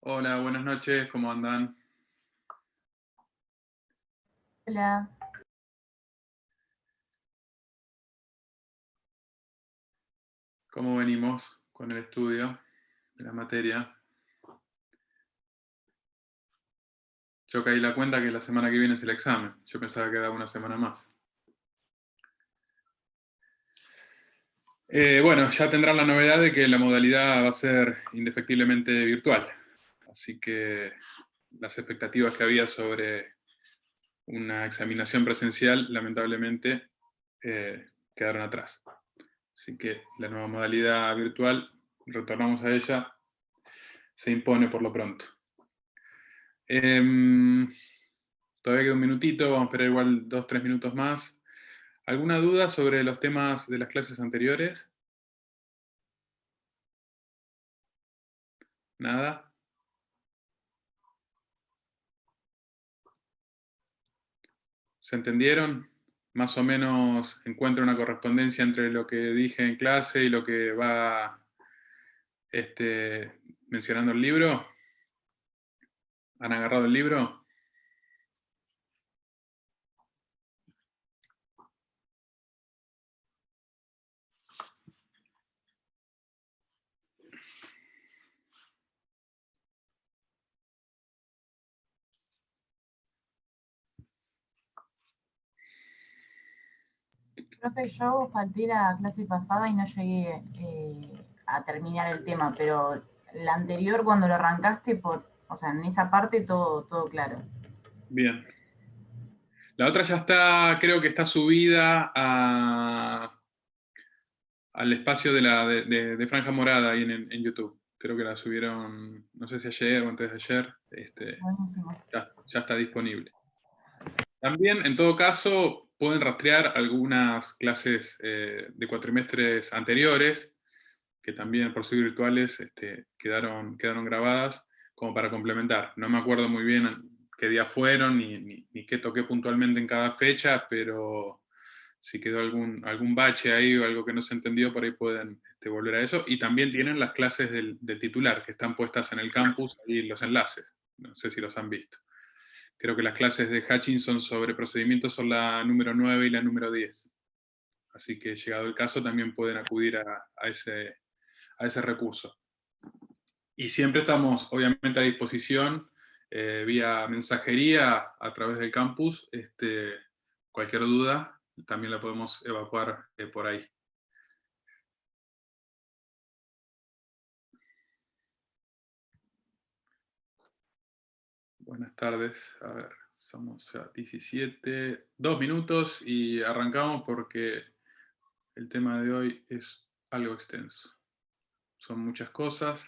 Hola, buenas noches, ¿cómo andan? Hola. ¿Cómo venimos con el estudio de la materia? Yo caí la cuenta que la semana que viene es el examen. Yo pensaba que daba una semana más. Bueno, ya tendrán la novedad de que la modalidad va a ser indefectiblemente virtual. Así que las expectativas que había sobre una examinación presencial, lamentablemente, quedaron atrás. Así que la nueva modalidad virtual, retornamos a ella, se impone por lo pronto. Todavía queda un minutito, vamos a esperar igual 2-3 minutos más. ¿Alguna duda sobre los temas de las clases anteriores? ¿Nada? ¿Se entendieron? Más o menos encuentro una correspondencia entre lo que dije en clase y lo que va mencionando el libro. ¿Han agarrado el libro? Profe, yo falté la clase pasada y no llegué a terminar el tema, pero la anterior cuando lo arrancaste, o sea, en esa parte todo claro. Bien. La otra ya está, creo que está subida al espacio de Franja Morada ahí en YouTube. Creo que la subieron, no sé si ayer o antes de ayer. Buenísimo. Ya está disponible. También, en todo caso, pueden rastrear algunas clases de cuatrimestres anteriores, que también por ser virtuales quedaron grabadas, como para complementar. No me acuerdo muy bien qué día fueron, ni qué toqué puntualmente en cada fecha, pero si quedó algún bache ahí o algo que no se entendió, por ahí pueden volver a eso. Y también tienen las clases del titular, que están puestas en el campus, ahí los enlaces. No sé si los han visto. Creo que las clases de Hutchinson sobre procedimientos son la número 9 y la número 10. Así que llegado el caso también pueden acudir a ese recurso. Y siempre estamos obviamente a disposición vía mensajería a través del campus. Cualquier duda también la podemos evacuar por ahí. Buenas tardes. A ver. Estamos a 17, 2 minutos y arrancamos porque el tema de hoy es algo extenso. Son muchas cosas.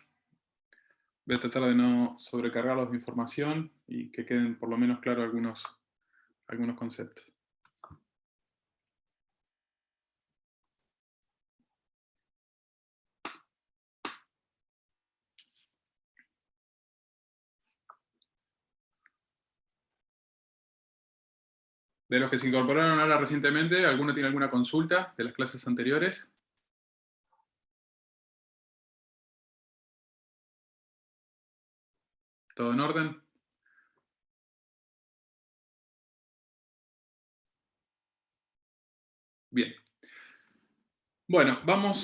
Voy a tratar de no sobrecargarlos de información y que queden por lo menos claros algunos conceptos. De los que se incorporaron ahora recientemente, ¿alguno tiene alguna consulta de las clases anteriores? ¿Todo en orden? Bien. Bueno,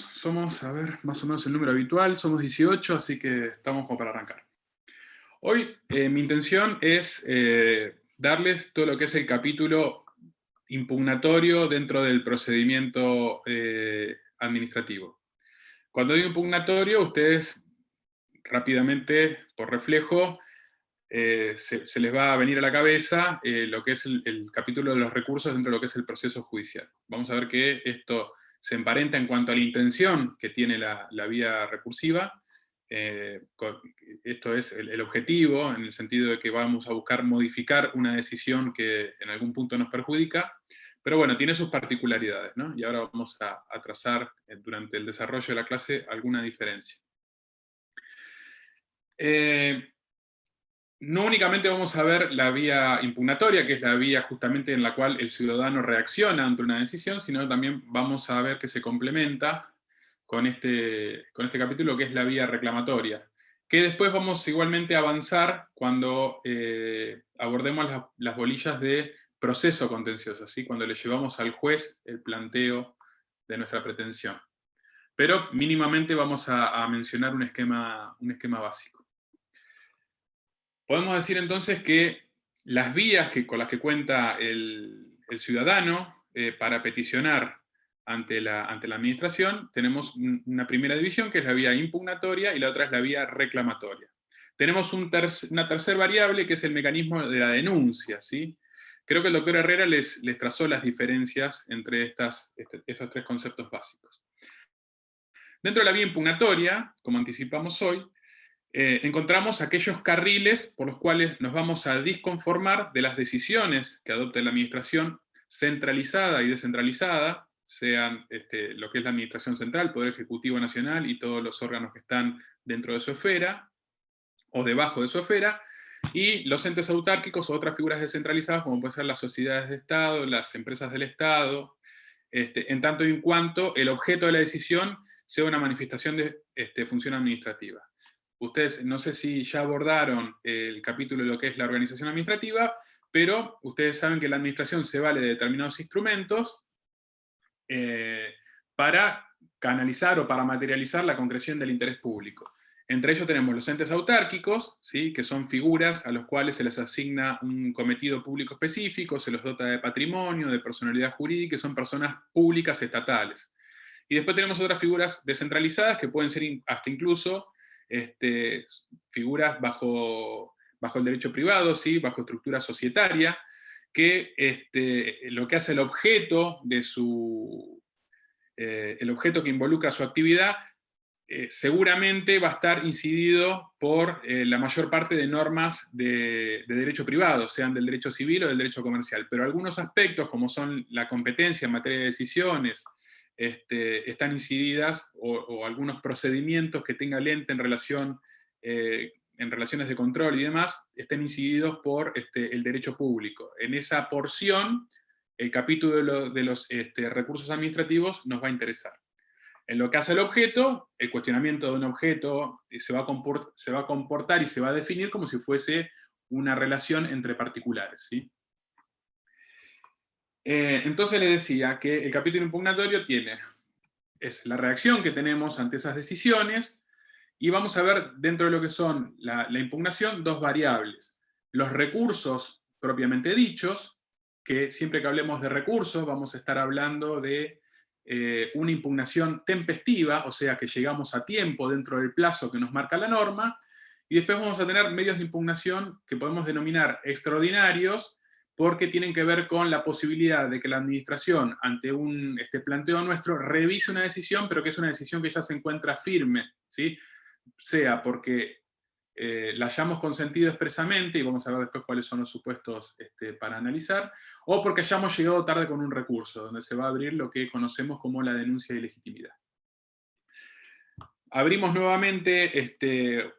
somos, a ver, más o menos el número habitual, somos 18, así que estamos como para arrancar. Hoy mi intención es darles todo lo que es el capítulo impugnatorio dentro del procedimiento administrativo. Cuando digo impugnatorio, ustedes rápidamente, por reflejo, se les va a venir a la cabeza lo que es el capítulo de los recursos dentro de lo que es el proceso judicial. Vamos a ver que esto se emparenta en cuanto a la intención que tiene la vía recursiva. Esto es el objetivo, en el sentido de que vamos a buscar modificar una decisión que en algún punto nos perjudica, pero bueno, tiene sus particularidades, ¿no? Y ahora vamos a trazar durante el desarrollo de la clase alguna diferencia. No únicamente vamos a ver la vía impugnatoria, que es la vía justamente en la cual el ciudadano reacciona ante una decisión, sino también vamos a ver que se complementa con este capítulo, que es la vía reclamatoria, que después vamos igualmente a avanzar cuando abordemos las bolillas de proceso contencioso, ¿sí? Cuando le llevamos al juez el planteo de nuestra pretensión. Pero mínimamente vamos a mencionar un esquema básico. Podemos decir entonces que las vías con las que cuenta el ciudadano para peticionar ante la administración, tenemos una primera división, que es la vía impugnatoria, y la otra es la vía reclamatoria. Tenemos una tercera variable, que es el mecanismo de la denuncia, ¿sí? Creo que el doctor Herrera les trazó las diferencias entre esos tres conceptos básicos. Dentro de la vía impugnatoria, como anticipamos hoy, encontramos aquellos carriles por los cuales nos vamos a disconformar de las decisiones que adopte la administración centralizada y descentralizada, sean lo que es la administración central, Poder Ejecutivo Nacional y todos los órganos que están dentro de su esfera o debajo de su esfera, y los entes autárquicos o otras figuras descentralizadas, como pueden ser las sociedades de Estado, las empresas del Estado, en tanto y en cuanto el objeto de la decisión sea una manifestación de función administrativa. Ustedes, no sé si ya abordaron el capítulo de lo que es la organización administrativa, pero ustedes saben que la administración se vale de determinados instrumentos para canalizar o para materializar la concreción del interés público. Entre ellos tenemos los entes autárquicos, ¿sí? Que son figuras a los cuales se les asigna un cometido público específico, se los dota de patrimonio, de personalidad jurídica, que son personas públicas estatales. Y después tenemos otras figuras descentralizadas que pueden ser hasta incluso figuras bajo el derecho privado, ¿sí? Bajo estructura societaria, que lo que hace el objeto que involucra su actividad, seguramente va a estar incidido por la mayor parte de normas de derecho privado, sean del derecho civil o del derecho comercial, pero algunos aspectos, como son la competencia en materia de decisiones, están incididas, o algunos procedimientos que tenga el ente en relaciones de control y demás, estén incididos por el derecho público. En esa porción, el capítulo de los recursos administrativos nos va a interesar. En lo que hace el objeto, el cuestionamiento de un objeto se va a comportar y se va a definir como si fuese una relación entre particulares, ¿sí? Entonces les decía que el capítulo impugnatorio es la reacción que tenemos ante esas decisiones, y vamos a ver dentro de lo que son la impugnación dos variables. Los recursos propiamente dichos, que siempre que hablemos de recursos vamos a estar hablando de una impugnación tempestiva, o sea que llegamos a tiempo dentro del plazo que nos marca la norma, y después vamos a tener medios de impugnación que podemos denominar extraordinarios, porque tienen que ver con la posibilidad de que la administración, ante un planteo nuestro, revise una decisión, pero que es una decisión que ya se encuentra firme, ¿sí? Sea porque la hayamos consentido expresamente, y vamos a ver después cuáles son los supuestos para analizar, o porque hayamos llegado tarde con un recurso, donde se va a abrir lo que conocemos como la denuncia de ilegitimidad. Abrimos nuevamente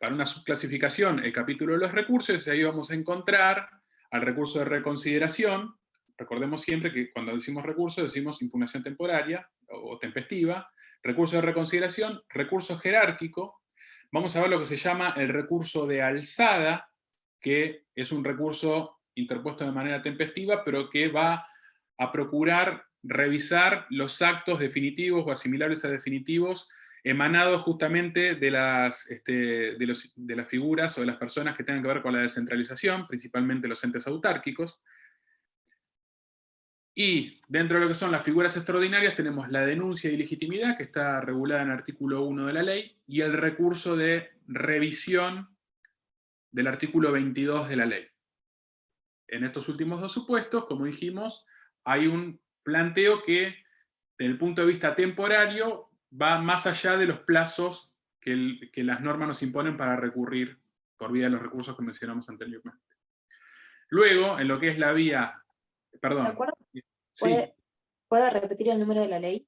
para una subclasificación el capítulo de los recursos, y ahí vamos a encontrar al recurso de reconsideración. Recordemos siempre que cuando decimos recurso, decimos impugnación temporaria o tempestiva, recurso de reconsideración, recurso jerárquico. Vamos a ver lo que se llama el recurso de alzada, que es un recurso interpuesto de manera tempestiva, pero que va a procurar revisar los actos definitivos o asimilables a definitivos emanados justamente de las figuras o de las personas que tengan que ver con la descentralización, principalmente los entes autárquicos. Y dentro de lo que son las figuras extraordinarias tenemos la denuncia de ilegitimidad, que está regulada en el artículo 1 de la ley, y el recurso de revisión del artículo 22 de la ley. En estos últimos dos supuestos, como dijimos, hay un planteo que, desde el punto de vista temporario, va más allá de los plazos que las normas nos imponen para recurrir por vía de los recursos que mencionamos anteriormente. Luego, en lo que es la vía... Perdón. ¿De acuerdo? Sí. ¿Puede repetir el número de la ley?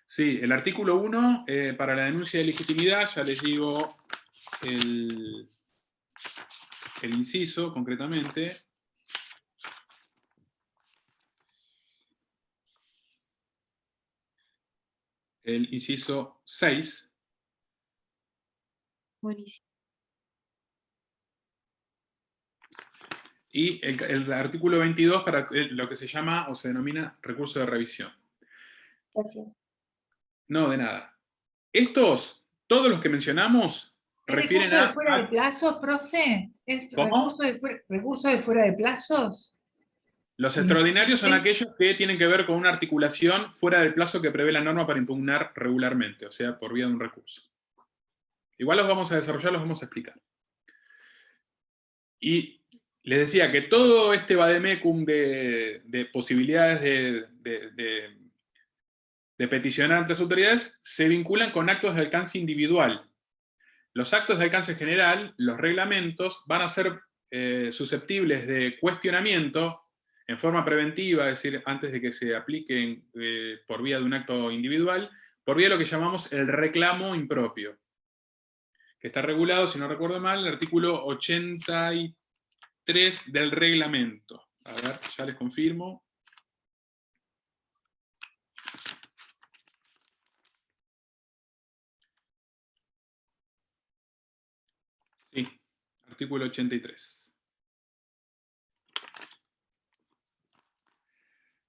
Sí, el artículo 1, para la denuncia de legitimidad, ya les digo el inciso, concretamente. El inciso 6. Buenísimo. Y el artículo 22 para lo que se llama o se denomina recurso de revisión. Gracias. No, de nada. Estos, todos los que mencionamos, refieren recurso a... de fuera de plazos, profe? ¿Es ¿Cómo? recurso de fuera de plazos? Los extraordinarios son aquellos que tienen que ver con una articulación fuera del plazo que prevé la norma para impugnar regularmente, o sea, por vía de un recurso. Igual los vamos a desarrollar, los vamos a explicar. Y les decía que todo este vademecum de posibilidades de peticionar ante las autoridades se vinculan con actos de alcance individual. Los actos de alcance general, los reglamentos, van a ser susceptibles de cuestionamiento en forma preventiva, es decir, antes de que se apliquen por vía de un acto individual, por vía de lo que llamamos el reclamo impropio, que está regulado, si no recuerdo mal, en el artículo 83 del reglamento. A ver, ya les confirmo. Sí, artículo 83.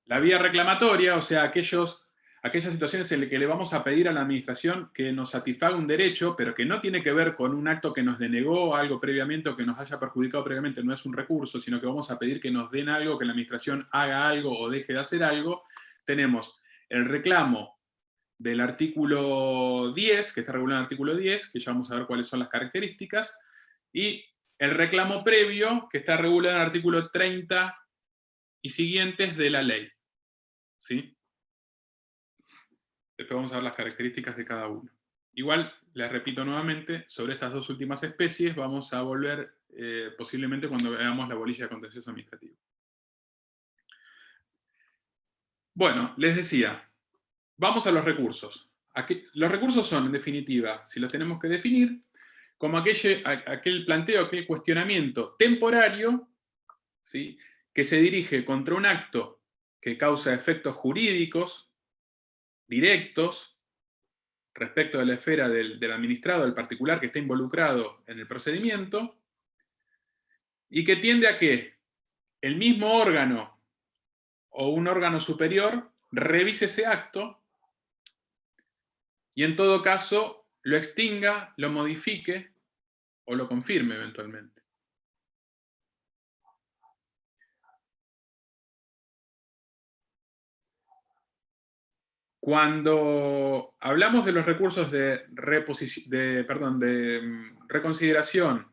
La vía reclamatoria, o sea, aquellas situaciones en las que le vamos a pedir a la administración que nos satisfaga un derecho, pero que no tiene que ver con un acto que nos denegó algo previamente o que nos haya perjudicado previamente, no es un recurso, sino que vamos a pedir que nos den algo, que la administración haga algo o deje de hacer algo. Tenemos el reclamo del artículo 10, que está regulado en el artículo 10, que ya vamos a ver cuáles son las características, y el reclamo previo, que está regulado en el artículo 30 y siguientes de la ley. ¿Sí? Después vamos a ver las características de cada uno. Igual, les repito nuevamente, sobre estas dos últimas especies vamos a volver posiblemente cuando veamos la bolilla de contencioso administrativo. Bueno, les decía, vamos a los recursos. Los recursos son, en definitiva, si los tenemos que definir, como aquel planteo, aquel cuestionamiento temporario, ¿sí?, que se dirige contra un acto que causa efectos jurídicos directos respecto de la esfera del administrado, del particular que está involucrado en el procedimiento, y que tiende a que el mismo órgano o un órgano superior revise ese acto y en todo caso lo extinga, lo modifique o lo confirme eventualmente. Cuando hablamos de los recursos de reconsideración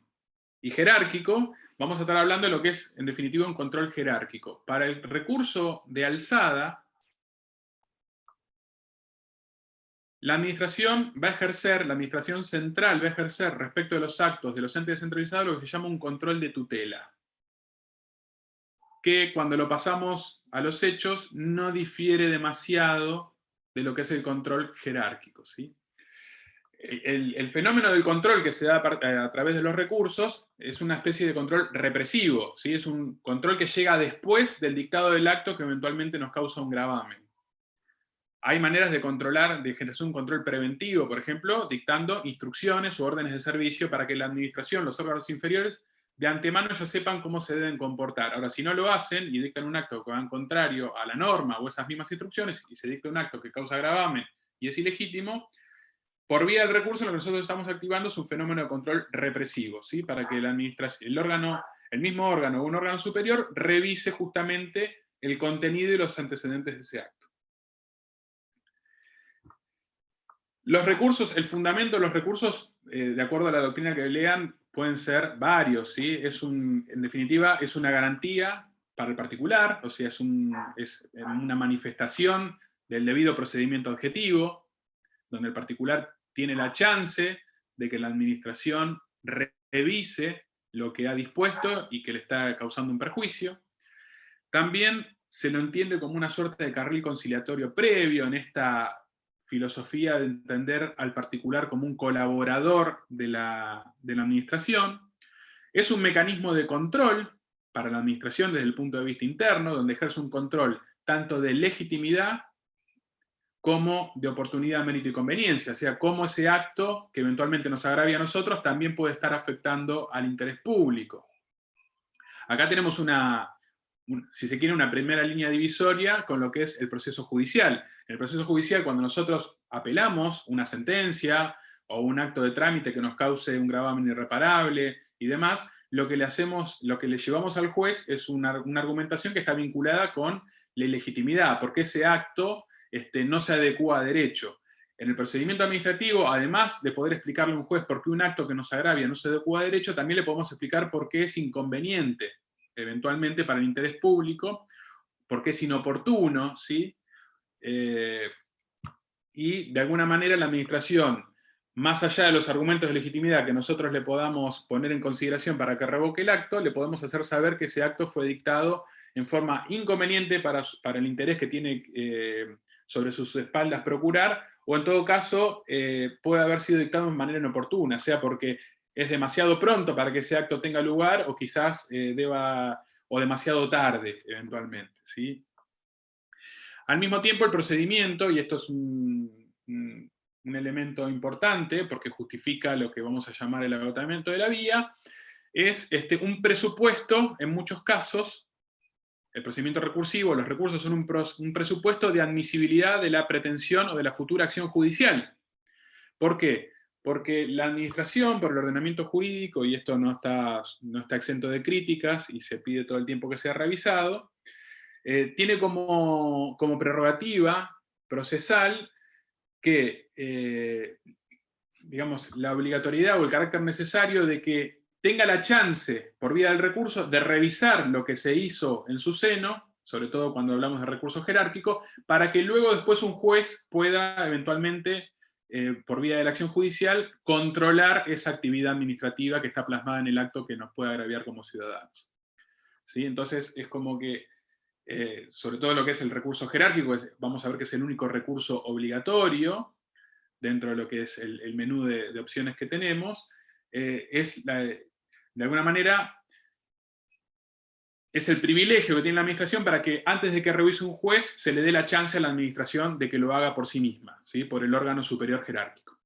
y jerárquico, vamos a estar hablando de lo que es, en definitiva, un control jerárquico. Para el recurso de alzada, la administración central va a ejercer respecto de los actos de los entes descentralizados lo que se llama un control de tutela, que cuando lo pasamos a los hechos no difiere demasiado de lo que es el control jerárquico, ¿sí? El fenómeno del control que se da a través de los recursos es una especie de control represivo, ¿sí? Es un control que llega después del dictado del acto que eventualmente nos causa un gravamen. Hay maneras de controlar, de ejercer un control preventivo, por ejemplo, dictando instrucciones o órdenes de servicio para que la administración, los órganos inferiores, de antemano ya sepan cómo se deben comportar. Ahora, si no lo hacen y dictan un acto que va en contrario a la norma o esas mismas instrucciones, y se dicta un acto que causa gravamen y es ilegítimo, por vía del recurso lo que nosotros estamos activando es un fenómeno de control represivo, ¿sí? Para que la administración, el mismo órgano o un órgano superior revise justamente el contenido y los antecedentes de ese acto. Los recursos, el fundamento de los recursos, de acuerdo a la doctrina que lean, pueden ser varios, ¿sí? En definitiva, es una garantía para el particular, o sea, es una manifestación del debido procedimiento objetivo, donde el particular tiene la chance de que la administración revise lo que ha dispuesto y que le está causando un perjuicio. También se lo entiende como una suerte de carril conciliatorio previo en esta filosofía de entender al particular como un colaborador de la administración. Es un mecanismo de control para la administración desde el punto de vista interno, donde ejerce un control tanto de legitimidad como de oportunidad, mérito y conveniencia, o sea, cómo ese acto que eventualmente nos agravia a nosotros también puede estar afectando al interés público. Acá tenemos si se quiere, una primera línea divisoria con lo que es el proceso judicial. En el proceso judicial, cuando nosotros apelamos una sentencia o un acto de trámite que nos cause un gravamen irreparable y demás, lo que le llevamos al juez es una argumentación que está vinculada con la ilegitimidad, porque ese acto no se adecúa a derecho. En el procedimiento administrativo, además de poder explicarle a un juez por qué un acto que nos agravia no se adecúa a derecho, también le podemos explicar por qué es inconveniente, eventualmente para el interés público, por qué es inoportuno, ¿sí? Y de alguna manera la administración, más allá de los argumentos de legitimidad que nosotros le podamos poner en consideración para que revoque el acto, le podemos hacer saber que ese acto fue dictado en forma inconveniente para el interés que tiene sobre sus espaldas procurar, o en todo caso puede haber sido dictado de manera inoportuna, sea porque es demasiado pronto para que ese acto tenga lugar, o quizás o demasiado tarde, eventualmente, ¿sí? Al mismo tiempo, el procedimiento, y esto es un elemento importante, porque justifica lo que vamos a llamar el agotamiento de la vía, es un presupuesto, en muchos casos. El procedimiento recursivo, los recursos son un presupuesto de admisibilidad de la pretensión o de la futura acción judicial. ¿Por qué? Porque la administración, por el ordenamiento jurídico, y esto no está exento de críticas y se pide todo el tiempo que sea revisado, tiene como prerrogativa procesal que, digamos, la obligatoriedad o el carácter necesario de que tenga la chance, por vía del recurso, de revisar lo que se hizo en su seno, sobre todo cuando hablamos de recurso jerárquico, para que luego después un juez pueda eventualmente, por vía de la acción judicial, controlar esa actividad administrativa que está plasmada en el acto que nos puede agraviar como ciudadanos. ¿Sí? Entonces es como que, sobre todo lo que es el recurso jerárquico, vamos a ver que es el único recurso obligatorio dentro de lo que es el menú de opciones que tenemos, de alguna manera, es el privilegio que tiene la administración para que antes de que revise un juez se le dé la chance a la administración de que lo haga por sí misma, ¿sí? Por el órgano superior jerárquico.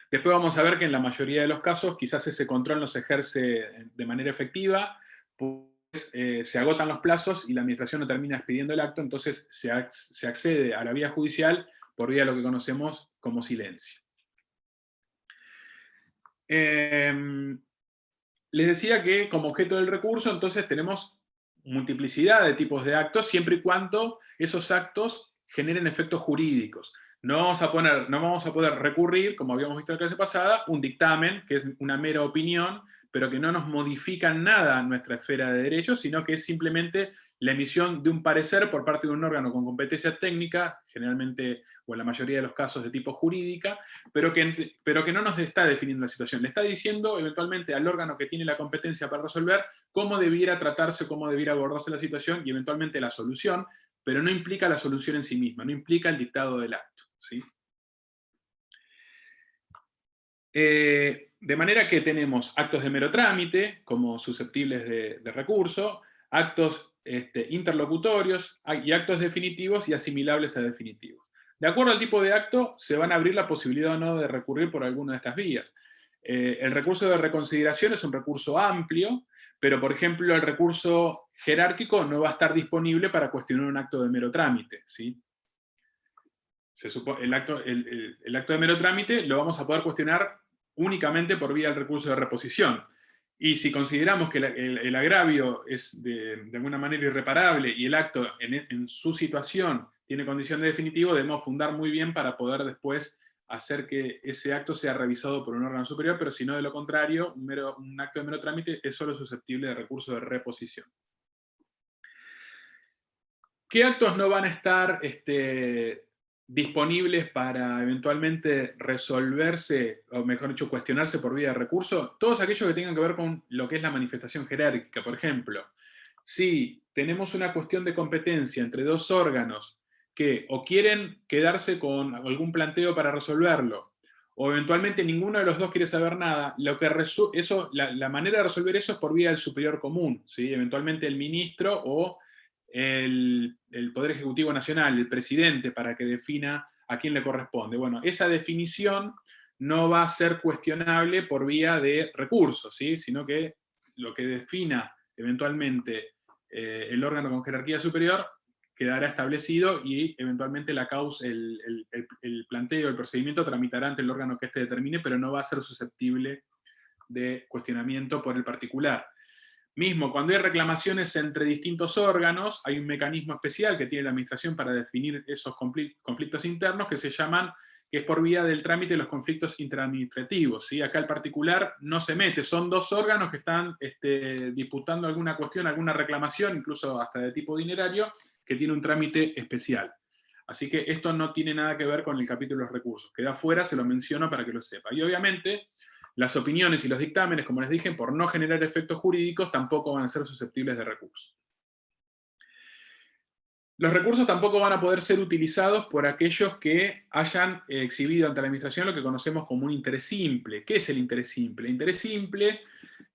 Después vamos a ver que en la mayoría de los casos quizás ese control no se ejerce de manera efectiva, pues se agotan los plazos y la administración no termina expidiendo el acto, entonces se accede a la vía judicial por vía de lo que conocemos como silencio. Les decía que como objeto del recurso entonces tenemos multiplicidad de tipos de actos, siempre y cuando esos actos generen efectos jurídicos. No vamos a poder recurrir, como habíamos visto en la clase pasada, un dictamen, que es una mera opinión, pero que no nos modifican nada en nuestra esfera de derechos, sino que es simplemente la emisión de un parecer por parte de un órgano con competencia técnica, generalmente, o en la mayoría de los casos de tipo jurídica, pero que no nos está definiendo la situación. Le está diciendo eventualmente al órgano que tiene la competencia para resolver cómo debiera tratarse, cómo debiera abordarse la situación y eventualmente la solución, pero no implica la solución en sí misma, no implica el dictado del acto, ¿sí? De manera que tenemos actos de mero trámite, como susceptibles de recurso, actos interlocutorios y actos definitivos y asimilables a definitivos. De acuerdo al tipo de acto, se van a abrir la posibilidad o no de recurrir por alguna de estas vías. El recurso de reconsideración es un recurso amplio, pero por ejemplo el recurso jerárquico no va a estar disponible para cuestionar un acto de mero trámite, ¿sí? El acto de mero trámite lo vamos a poder cuestionar únicamente por vía del recurso de reposición. Y si consideramos que el agravio es de alguna manera irreparable y el acto en su situación tiene condición de definitivo, debemos fundar muy bien para poder después hacer que ese acto sea revisado por un órgano superior, pero si no, de lo contrario, un acto de mero trámite es solo susceptible de recurso de reposición. ¿Qué actos no van a estar disponibles para eventualmente resolverse, o mejor dicho, cuestionarse por vía de recurso? Todos aquellos que tengan que ver con lo que es la manifestación jerárquica. Por ejemplo, si tenemos una cuestión de competencia entre dos órganos que o quieren quedarse con algún planteo para resolverlo, o eventualmente ninguno de los dos quiere saber nada, la manera de resolver eso es por vía del superior común, ¿sí? Eventualmente el ministro o el Poder Ejecutivo Nacional, el presidente, para que defina a quién le corresponde. Bueno, esa definición no va a ser cuestionable por vía de recursos, ¿sí? Sino que lo que defina eventualmente el órgano con jerarquía superior quedará establecido y eventualmente la causa, el planteo, el procedimiento tramitará ante el órgano que éste determine, pero no va a ser susceptible de cuestionamiento por el particular. Mismo, cuando hay reclamaciones entre distintos órganos, hay un mecanismo especial que tiene la administración para definir esos conflictos internos que se llaman, que es por vía del trámite de los conflictos interadministrativos, ¿sí? Acá el particular no se mete, son dos órganos que están disputando alguna cuestión, alguna reclamación, incluso hasta de tipo dinerario, que tiene un trámite especial. Así que esto no tiene nada que ver con el capítulo de los recursos. Queda fuera, se lo menciono para que lo sepa. Y obviamente, las opiniones y los dictámenes, como les dije, por no generar efectos jurídicos, tampoco van a ser susceptibles de recurso. Los recursos tampoco van a poder ser utilizados por aquellos que hayan exhibido ante la administración lo que conocemos como un interés simple. ¿Qué es el interés simple? El interés simple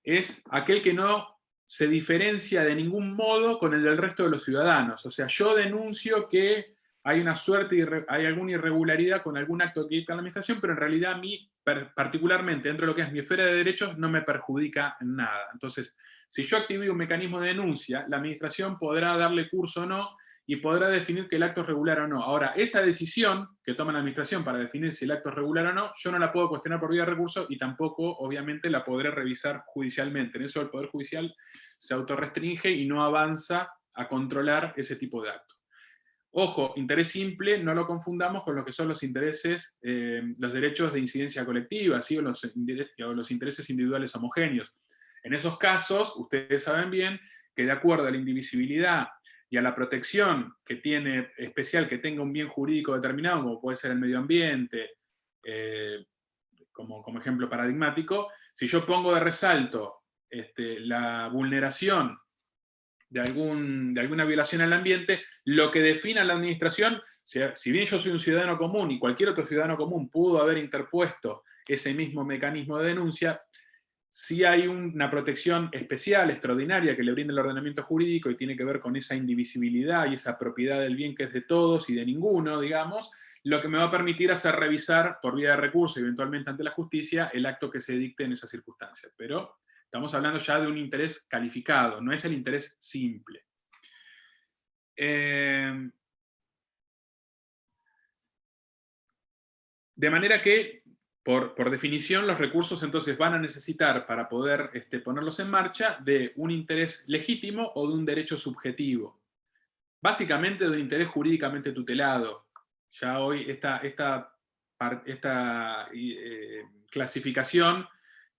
es aquel que no se diferencia de ningún modo con el del resto de los ciudadanos. O sea, yo denuncio que hay una suerte, hay alguna irregularidad con algún acto que dicta la administración, pero en realidad a mí, particularmente dentro de lo que es mi esfera de derechos, no me perjudica en nada. Entonces, si yo activé un mecanismo de denuncia, la administración podrá darle curso o no, y podrá definir que el acto es regular o no. Ahora, esa decisión que toma la administración para definir si el acto es regular o no, yo no la puedo cuestionar por vía de recurso y tampoco, obviamente, la podré revisar judicialmente. En eso el Poder Judicial se autorrestringe y no avanza a controlar ese tipo de actos. Ojo, interés simple, no lo confundamos con lo que son los intereses, los derechos de incidencia colectiva, ¿sí? o los intereses individuales homogéneos. En esos casos, ustedes saben bien que de acuerdo a la indivisibilidad y a la protección que tiene especial que tenga un bien jurídico determinado, como puede ser el medio ambiente, como ejemplo paradigmático, si yo pongo de resalto la vulneración de alguna violación al ambiente, lo que defina la administración, si bien yo soy un ciudadano común y cualquier otro ciudadano común pudo haber interpuesto ese mismo mecanismo de denuncia, sí hay una protección especial, extraordinaria, que le brinda el ordenamiento jurídico y tiene que ver con esa indivisibilidad y esa propiedad del bien que es de todos y de ninguno, digamos, lo que me va a permitir hacer revisar por vía de recurso, eventualmente ante la justicia, el acto que se dicte en esas circunstancias. Pero estamos hablando ya de un interés calificado, no es el interés simple. De manera que, por definición, los recursos entonces van a necesitar, para poder ponerlos en marcha, de un interés legítimo o de un derecho subjetivo. Básicamente de un interés jurídicamente tutelado. Ya hoy esta clasificación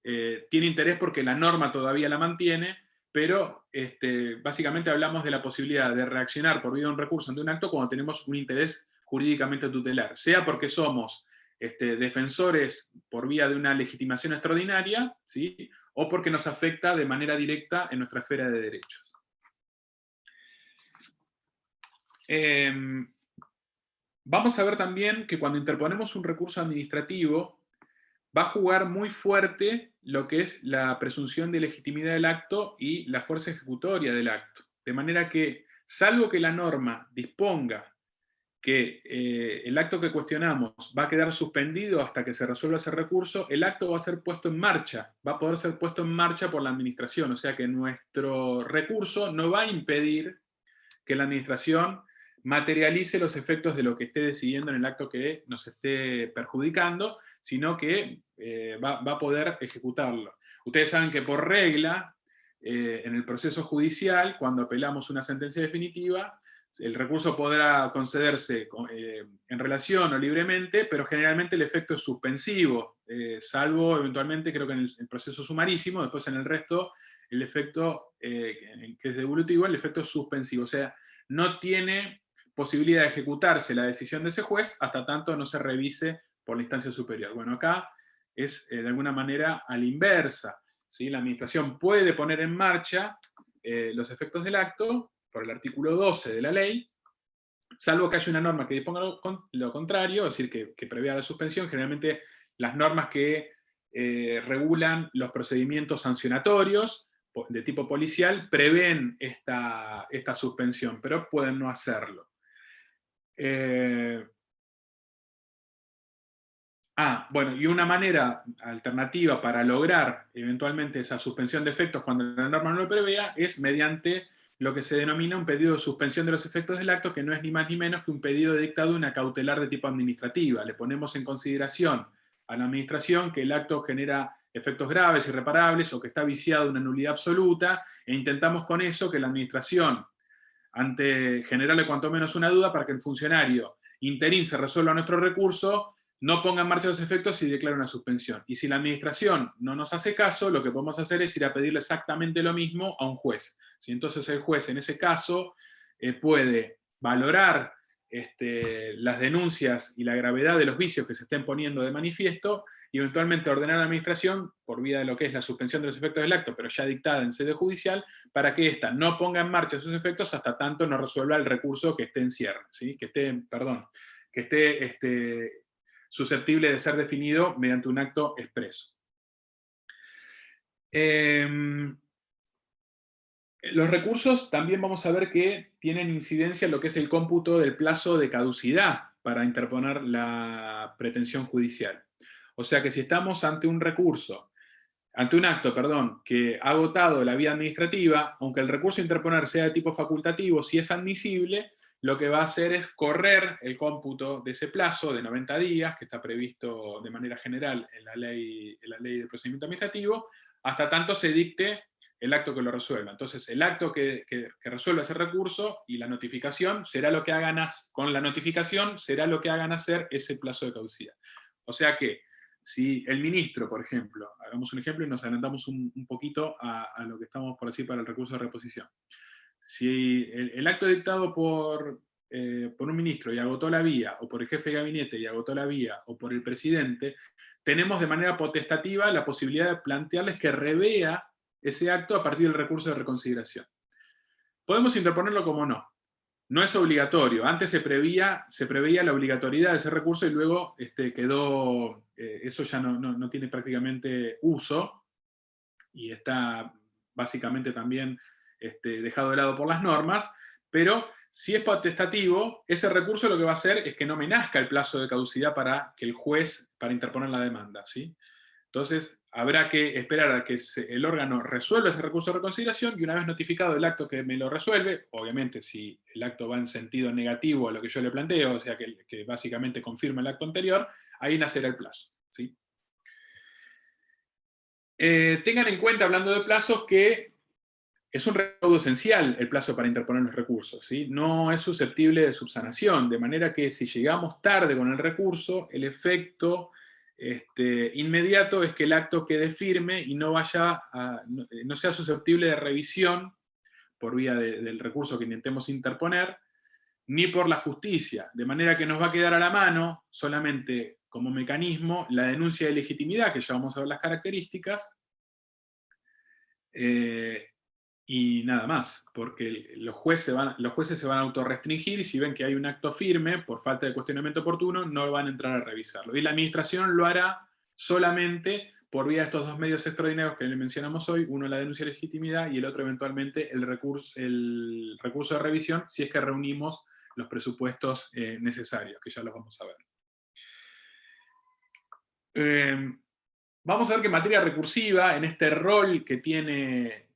tiene interés porque la norma todavía la mantiene, pero básicamente hablamos de la posibilidad de reaccionar por vía de un recurso ante un acto cuando tenemos un interés jurídicamente tutelar, sea porque somos defensores por vía de una legitimación extraordinaria, ¿sí? O porque nos afecta de manera directa en nuestra esfera de derechos. Vamos a ver también que cuando interponemos un recurso administrativo, va a jugar muy fuerte lo que es la presunción de legitimidad del acto y la fuerza ejecutoria del acto. De manera que, salvo que la norma disponga que el acto que cuestionamos va a quedar suspendido hasta que se resuelva ese recurso, el acto va a ser puesto en marcha, va a poder ser puesto en marcha por la administración, o sea que nuestro recurso no va a impedir que la administración materialice los efectos de lo que esté decidiendo en el acto que nos esté perjudicando, sino que va a poder ejecutarlo. Ustedes saben que por regla, en el proceso judicial, cuando apelamos una sentencia definitiva, el recurso podrá concederse en relación o libremente, pero generalmente el efecto es suspensivo, salvo eventualmente, creo que en el proceso sumarísimo, después en el resto, el efecto que es devolutivo, el efecto es suspensivo, o sea, no tiene posibilidad de ejecutarse la decisión de ese juez hasta tanto no se revise por la instancia superior. Bueno, acá es de alguna manera a la inversa, ¿sí? La administración puede poner en marcha los efectos del acto por el artículo 12 de la ley, salvo que haya una norma que disponga lo contrario, es decir, que prevea la suspensión. Generalmente las normas que regulan los procedimientos sancionatorios de tipo policial prevén esta suspensión, pero pueden no hacerlo. Bueno, y una manera alternativa para lograr eventualmente esa suspensión de efectos cuando la norma no lo prevea es mediante lo que se denomina un pedido de suspensión de los efectos del acto, que no es ni más ni menos que un pedido de dictadura cautelar de tipo administrativa. Le ponemos en consideración a la administración que el acto genera efectos graves, irreparables, o que está viciado de una nulidad absoluta, e intentamos con eso que la administración, ante generarle cuanto menos una duda para que el funcionario interín se resuelva nuestro recurso, no ponga en marcha los efectos y declara una suspensión. Y si la administración no nos hace caso, lo que podemos hacer es ir a pedirle exactamente lo mismo a un juez. ¿Sí? Entonces el juez en ese caso puede valorar las denuncias y la gravedad de los vicios que se estén poniendo de manifiesto y eventualmente ordenar a la administración, por vía de lo que es la suspensión de los efectos del acto, pero ya dictada en sede judicial, para que ésta no ponga en marcha sus efectos hasta tanto no resuelva el recurso que esté en cierre, ¿sí? que esté susceptible de ser definido mediante un acto expreso. Los recursos también vamos a ver que tienen incidencia en lo que es el cómputo del plazo de caducidad para interponer la pretensión judicial. O sea que si estamos ante un acto, que ha agotado la vía administrativa, aunque el recurso a interponer sea de tipo facultativo, si es admisible, lo que va a hacer es correr el cómputo de ese plazo de 90 días, que está previsto de manera general en la ley de procedimiento administrativo, hasta tanto se dicte el acto que lo resuelva. Entonces, el acto que resuelva ese recurso y la notificación será lo que hagan hacer ese plazo de caducidad. O sea que, si el ministro, por ejemplo, hagamos un ejemplo y nos adelantamos un poquito a lo que estamos por decir para el recurso de reposición. Si el acto dictado por un ministro y agotó la vía, o por el jefe de gabinete y agotó la vía, o por el presidente, tenemos de manera potestativa la posibilidad de plantearles que revea ese acto a partir del recurso de reconsideración. Podemos interponerlo como no. No es obligatorio. Antes se preveía la obligatoriedad de ese recurso y luego quedó, eso ya no tiene prácticamente uso y está básicamente también dejado de lado por las normas, pero si es potestativo, ese recurso lo que va a hacer es que no me nazca el plazo de caducidad para que el juez, para interponer la demanda, ¿sí? Entonces, habrá que esperar a que el órgano resuelva ese recurso de reconsideración y una vez notificado el acto que me lo resuelve, obviamente si el acto va en sentido negativo a lo que yo le planteo, o sea que básicamente confirma el acto anterior, ahí nacerá el plazo, ¿sí? Tengan en cuenta, hablando de plazos, que es un recaudo esencial el plazo para interponer los recursos, ¿sí? No es susceptible de subsanación, de manera que si llegamos tarde con el recurso, el efecto inmediato es que el acto quede firme y no sea susceptible de revisión por vía del recurso que intentemos interponer, ni por la justicia, de manera que nos va a quedar a la mano solamente como mecanismo la denuncia de legitimidad, que ya vamos a ver las características, y nada más, porque los jueces se van a autorrestringir y si ven que hay un acto firme, por falta de cuestionamiento oportuno, no van a entrar a revisarlo. Y la administración lo hará solamente por vía de estos dos medios extraordinarios que le mencionamos hoy, uno la denuncia de legitimidad y el otro eventualmente el recurso de revisión, si es que reunimos los presupuestos necesarios, que ya los vamos a ver. Vamos a ver que en materia recursiva, en este rol que tiene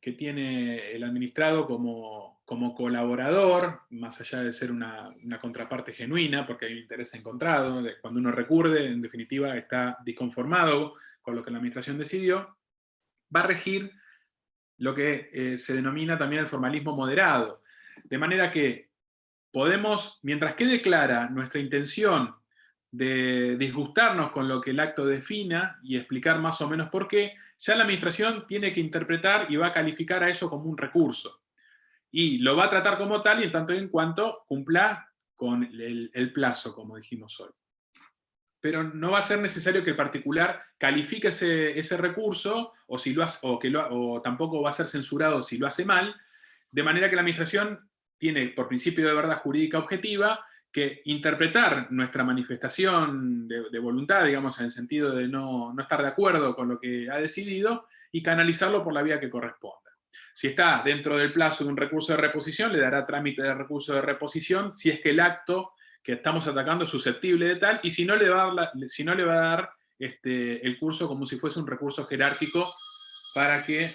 el administrado como colaborador, más allá de ser una contraparte genuina, porque hay un interés encontrado, cuando uno recurre, en definitiva está disconformado con lo que la administración decidió, va a regir lo que se denomina también el formalismo moderado. De manera que podemos, mientras quede clara nuestra intención de disgustarnos con lo que el acto defina y explicar más o menos por qué, ya la administración tiene que interpretar y va a calificar a eso como un recurso. Y lo va a tratar como tal y en tanto y en cuanto cumpla con el plazo, como dijimos hoy. Pero no va a ser necesario que el particular califique ese recurso o tampoco va a ser censurado si lo hace mal, de manera que la administración tiene, por principio de verdad jurídica objetiva, que interpretar nuestra manifestación de voluntad, digamos, en el sentido de no estar de acuerdo con lo que ha decidido, y canalizarlo por la vía que corresponda. Si está dentro del plazo de un recurso de reposición, le dará trámite de recurso de reposición, si es que el acto que estamos atacando es susceptible de tal, y si no le va a dar el curso como si fuese un recurso jerárquico para que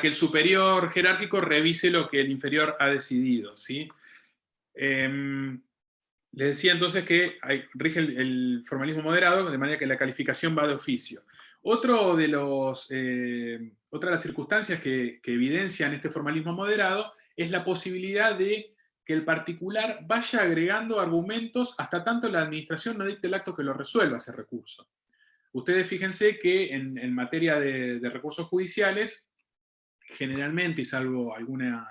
el superior jerárquico revise lo que el inferior ha decidido, ¿sí? Les decía entonces que rige el formalismo moderado, de manera que la calificación va de oficio. Otra de las circunstancias que evidencian este formalismo moderado es la posibilidad de que el particular vaya agregando argumentos hasta tanto la administración no dicte el acto que lo resuelva ese recurso. Ustedes fíjense que en materia de recursos judiciales, generalmente, y salvo alguna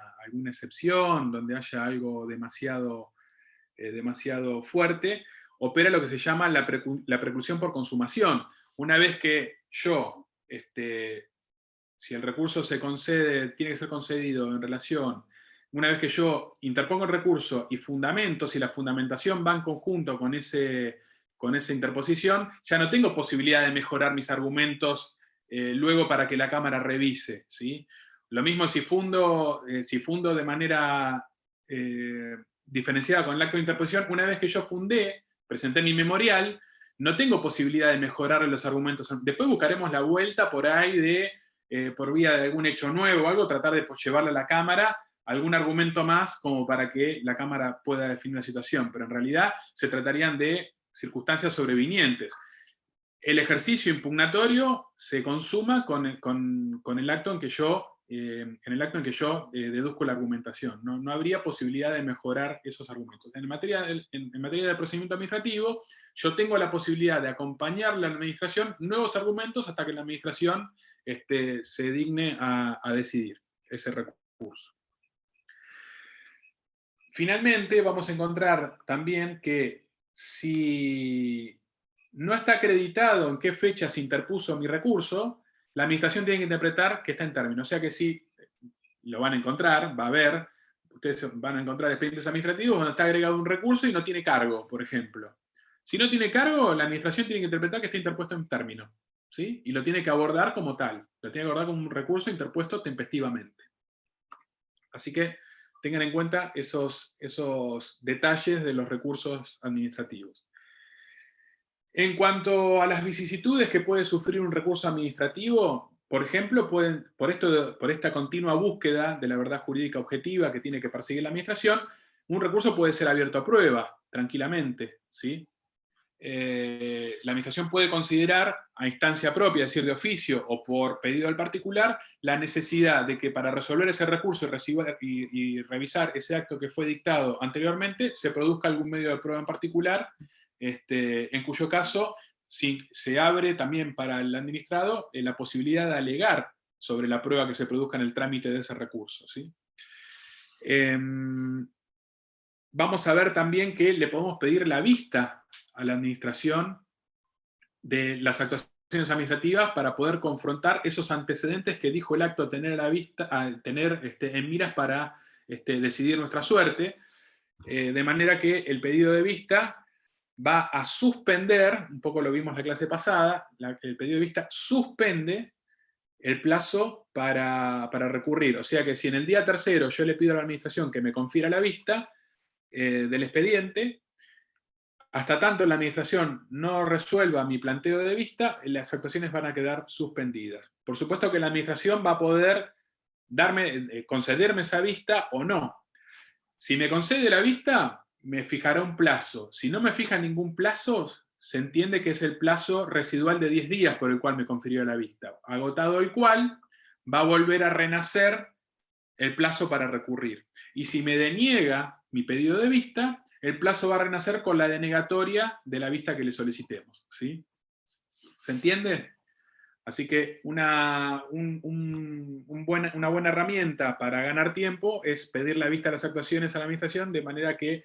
excepción, donde haya algo demasiado fuerte, opera lo que se llama la preclusión por consumación. Una vez que yo, si el recurso tiene que ser concedido en relación, una vez que yo interpongo el recurso y fundamento, si la fundamentación va en conjunto con esa interposición, ya no tengo posibilidad de mejorar mis argumentos luego para que la Cámara revise, ¿sí? Lo mismo si fundo de manera diferenciada con el acto de interposición, una vez que yo presenté mi memorial, no tengo posibilidad de mejorar los argumentos. Después buscaremos la vuelta por ahí por vía de algún hecho nuevo o algo, tratar de llevarle a la Cámara algún argumento más como para que la Cámara pueda definir la situación, pero en realidad se tratarían de circunstancias sobrevinientes. El ejercicio impugnatorio se consuma con el acto en que yo deduzco la argumentación. No habría posibilidad de mejorar esos argumentos. En materia del procedimiento administrativo, yo tengo la posibilidad de acompañarle a la administración nuevos argumentos hasta que la administración se digne a decidir ese recurso. Finalmente, vamos a encontrar también que si no está acreditado en qué fecha se interpuso mi recurso, la administración tiene que interpretar que está en término. O sea que sí, lo van a encontrar, ustedes van a encontrar expedientes administrativos donde está agregado un recurso y no tiene cargo, por ejemplo. Si no tiene cargo, la administración tiene que interpretar que está interpuesto en término, ¿sí? Y lo tiene que abordar como tal. Lo tiene que abordar como un recurso interpuesto tempestivamente. Así que tengan en cuenta esos detalles de los recursos administrativos. En cuanto a las vicisitudes que puede sufrir un recurso administrativo, por ejemplo, por esta continua búsqueda de la verdad jurídica objetiva que tiene que perseguir la administración, un recurso puede ser abierto a prueba, tranquilamente, ¿sí? la administración puede considerar a instancia propia, es decir, de oficio o por pedido del particular, la necesidad de que para resolver ese recurso y revisar ese acto que fue dictado anteriormente, se produzca algún medio de prueba en particular, en cuyo caso se abre también para el administrado la posibilidad de alegar sobre la prueba que se produzca en el trámite de ese recurso, ¿sí? Vamos a ver también que le podemos pedir la vista a la administración de las actuaciones administrativas para poder confrontar esos antecedentes que dijo el acto a tener en miras para decidir nuestra suerte, de manera que el pedido de vista va a suspender, un poco lo vimos en la clase pasada, el pedido de vista suspende el plazo para recurrir. O sea que si en el día tercero yo le pido a la administración que me confiera la vista del expediente, hasta tanto la administración no resuelva mi planteo de vista, las actuaciones van a quedar suspendidas. Por supuesto que la administración va a poder concederme esa vista o no. Si me concede la vista, me fijará un plazo. Si no me fija ningún plazo, se entiende que es el plazo residual de 10 días por el cual me confirió la vista, agotado el cual va a volver a renacer el plazo para recurrir. Y si me deniega mi pedido de vista, el plazo va a renacer con la denegatoria de la vista que le solicitemos, ¿sí? ¿Se entiende? Así que una buena herramienta para ganar tiempo es pedir la vista de las actuaciones a la administración, de manera que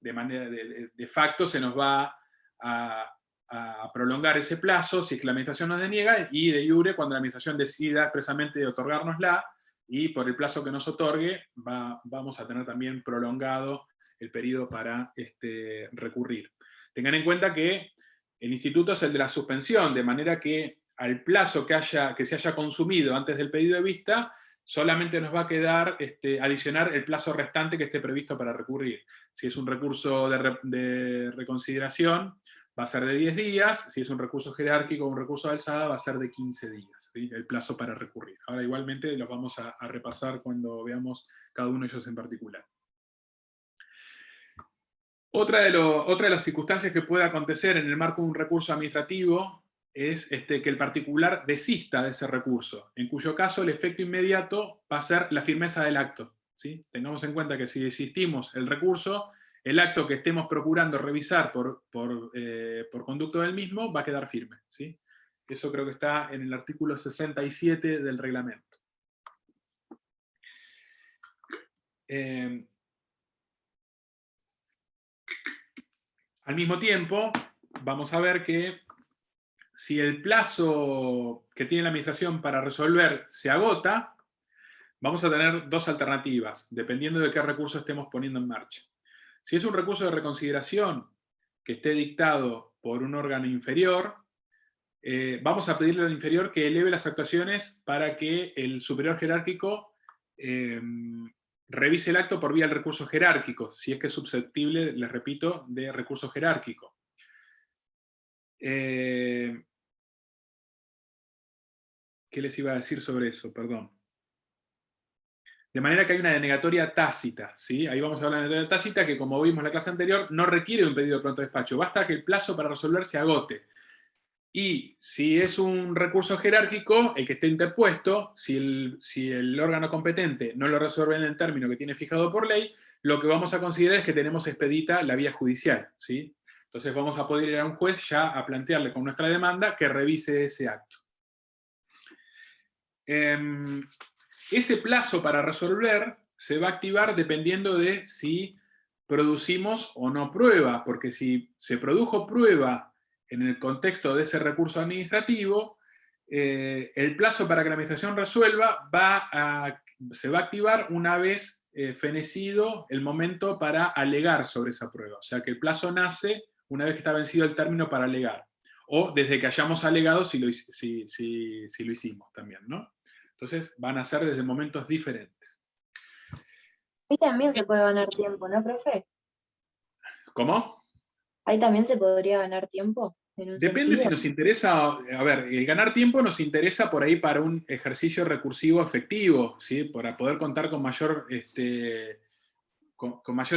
de facto se nos va a prolongar ese plazo si es que la administración nos deniega, y de iure cuando la administración decida expresamente otorgárnosla, y por el plazo que nos otorgue vamos a tener también prolongado el periodo para recurrir. Tengan en cuenta que el instituto es el de la suspensión, de manera que al plazo que se haya consumido antes del pedido de vista, solamente nos va a quedar adicionar el plazo restante que esté previsto para recurrir. Si es un recurso de reconsideración, va a ser de 10 días, si es un recurso jerárquico o un recurso de alzada, va a ser de 15 días, ¿sí? El plazo para recurrir. Ahora igualmente los vamos a repasar cuando veamos cada uno de ellos en particular. Otra de las circunstancias que puede acontecer en el marco de un recurso administrativo es que el particular desista de ese recurso, en cuyo caso el efecto inmediato va a ser la firmeza del acto, ¿sí? Tengamos en cuenta que si desistimos el recurso, el acto que estemos procurando revisar por conducto del mismo va a quedar firme, ¿sí? Eso creo que está en el artículo 67 del reglamento. Al mismo tiempo, vamos a ver que si el plazo que tiene la administración para resolver se agota, vamos a tener dos alternativas, dependiendo de qué recurso estemos poniendo en marcha. Si es un recurso de reconsideración que esté dictado por un órgano inferior, vamos a pedirle al inferior que eleve las actuaciones para que el superior jerárquico revise el acto por vía del recurso jerárquico, si es que es susceptible, les repito, de recurso jerárquico. ¿Qué les iba a decir sobre eso? Perdón. De manera que hay una denegatoria tácita, ¿sí? Ahí vamos a hablar de denegatoria tácita, que como vimos en la clase anterior, no requiere un pedido de pronto despacho, basta que el plazo para resolver se agote. Y si es un recurso jerárquico, el que esté interpuesto, si el órgano competente no lo resuelve en el término que tiene fijado por ley, lo que vamos a considerar es que tenemos expedita la vía judicial, ¿sí? Entonces vamos a poder ir a un juez ya a plantearle con nuestra demanda que revise ese acto. Ese plazo para resolver se va a activar dependiendo de si producimos o no prueba, porque si se produjo prueba en el contexto de ese recurso administrativo, el plazo para que la administración resuelva se va a activar una vez fenecido el momento para alegar sobre esa prueba. O sea que el plazo nace una vez que está vencido el término para alegar, o desde que hayamos alegado si lo hicimos también, ¿no? Entonces van a ser desde momentos diferentes. Ahí también se puede ganar tiempo, ¿no, profe? ¿Cómo? Ahí también se podría ganar tiempo. Depende si nos interesa, a ver, el ganar tiempo nos interesa por ahí para un ejercicio recursivo efectivo, ¿sí? Para poder contar con mayor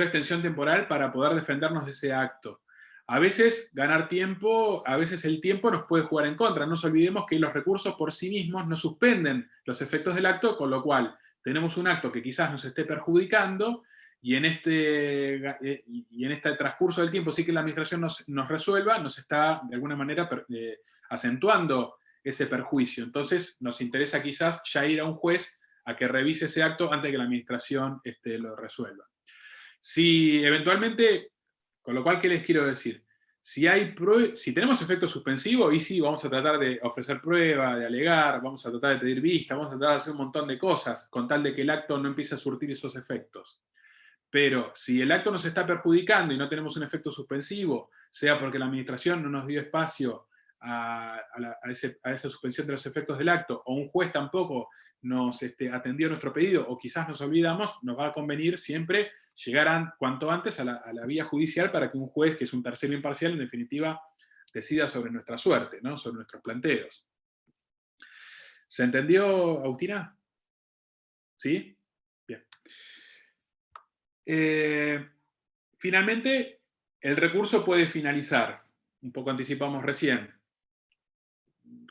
extensión temporal para poder defendernos de ese acto. A veces ganar tiempo, a veces el tiempo nos puede jugar en contra. No nos olvidemos que los recursos por sí mismos no suspenden los efectos del acto, con lo cual tenemos un acto que quizás nos esté perjudicando, y en este transcurso del tiempo, sí que la administración nos resuelva, nos está de alguna manera acentuando ese perjuicio. Entonces nos interesa quizás ya ir a un juez a que revise ese acto antes de que la administración lo resuelva. Si eventualmente, con lo cual, ¿qué les quiero decir? Si tenemos efecto suspensivo, y sí, vamos a tratar de ofrecer prueba, de alegar, vamos a tratar de pedir vista, vamos a tratar de hacer un montón de cosas, con tal de que el acto no empiece a surtir esos efectos. Pero si el acto nos está perjudicando y no tenemos un efecto suspensivo, sea porque la administración no nos dio espacio a esa suspensión de los efectos del acto, o un juez tampoco nos atendió nuestro pedido, o quizás nos olvidamos, nos va a convenir siempre llegar cuanto antes a la vía judicial para que un juez, que es un tercero imparcial, en definitiva, decida sobre nuestra suerte, ¿no? Sobre nuestros planteos. ¿Se entendió, Agustina? ¿Sí? Bien. Finalmente, el recurso puede finalizar, un poco anticipamos recién,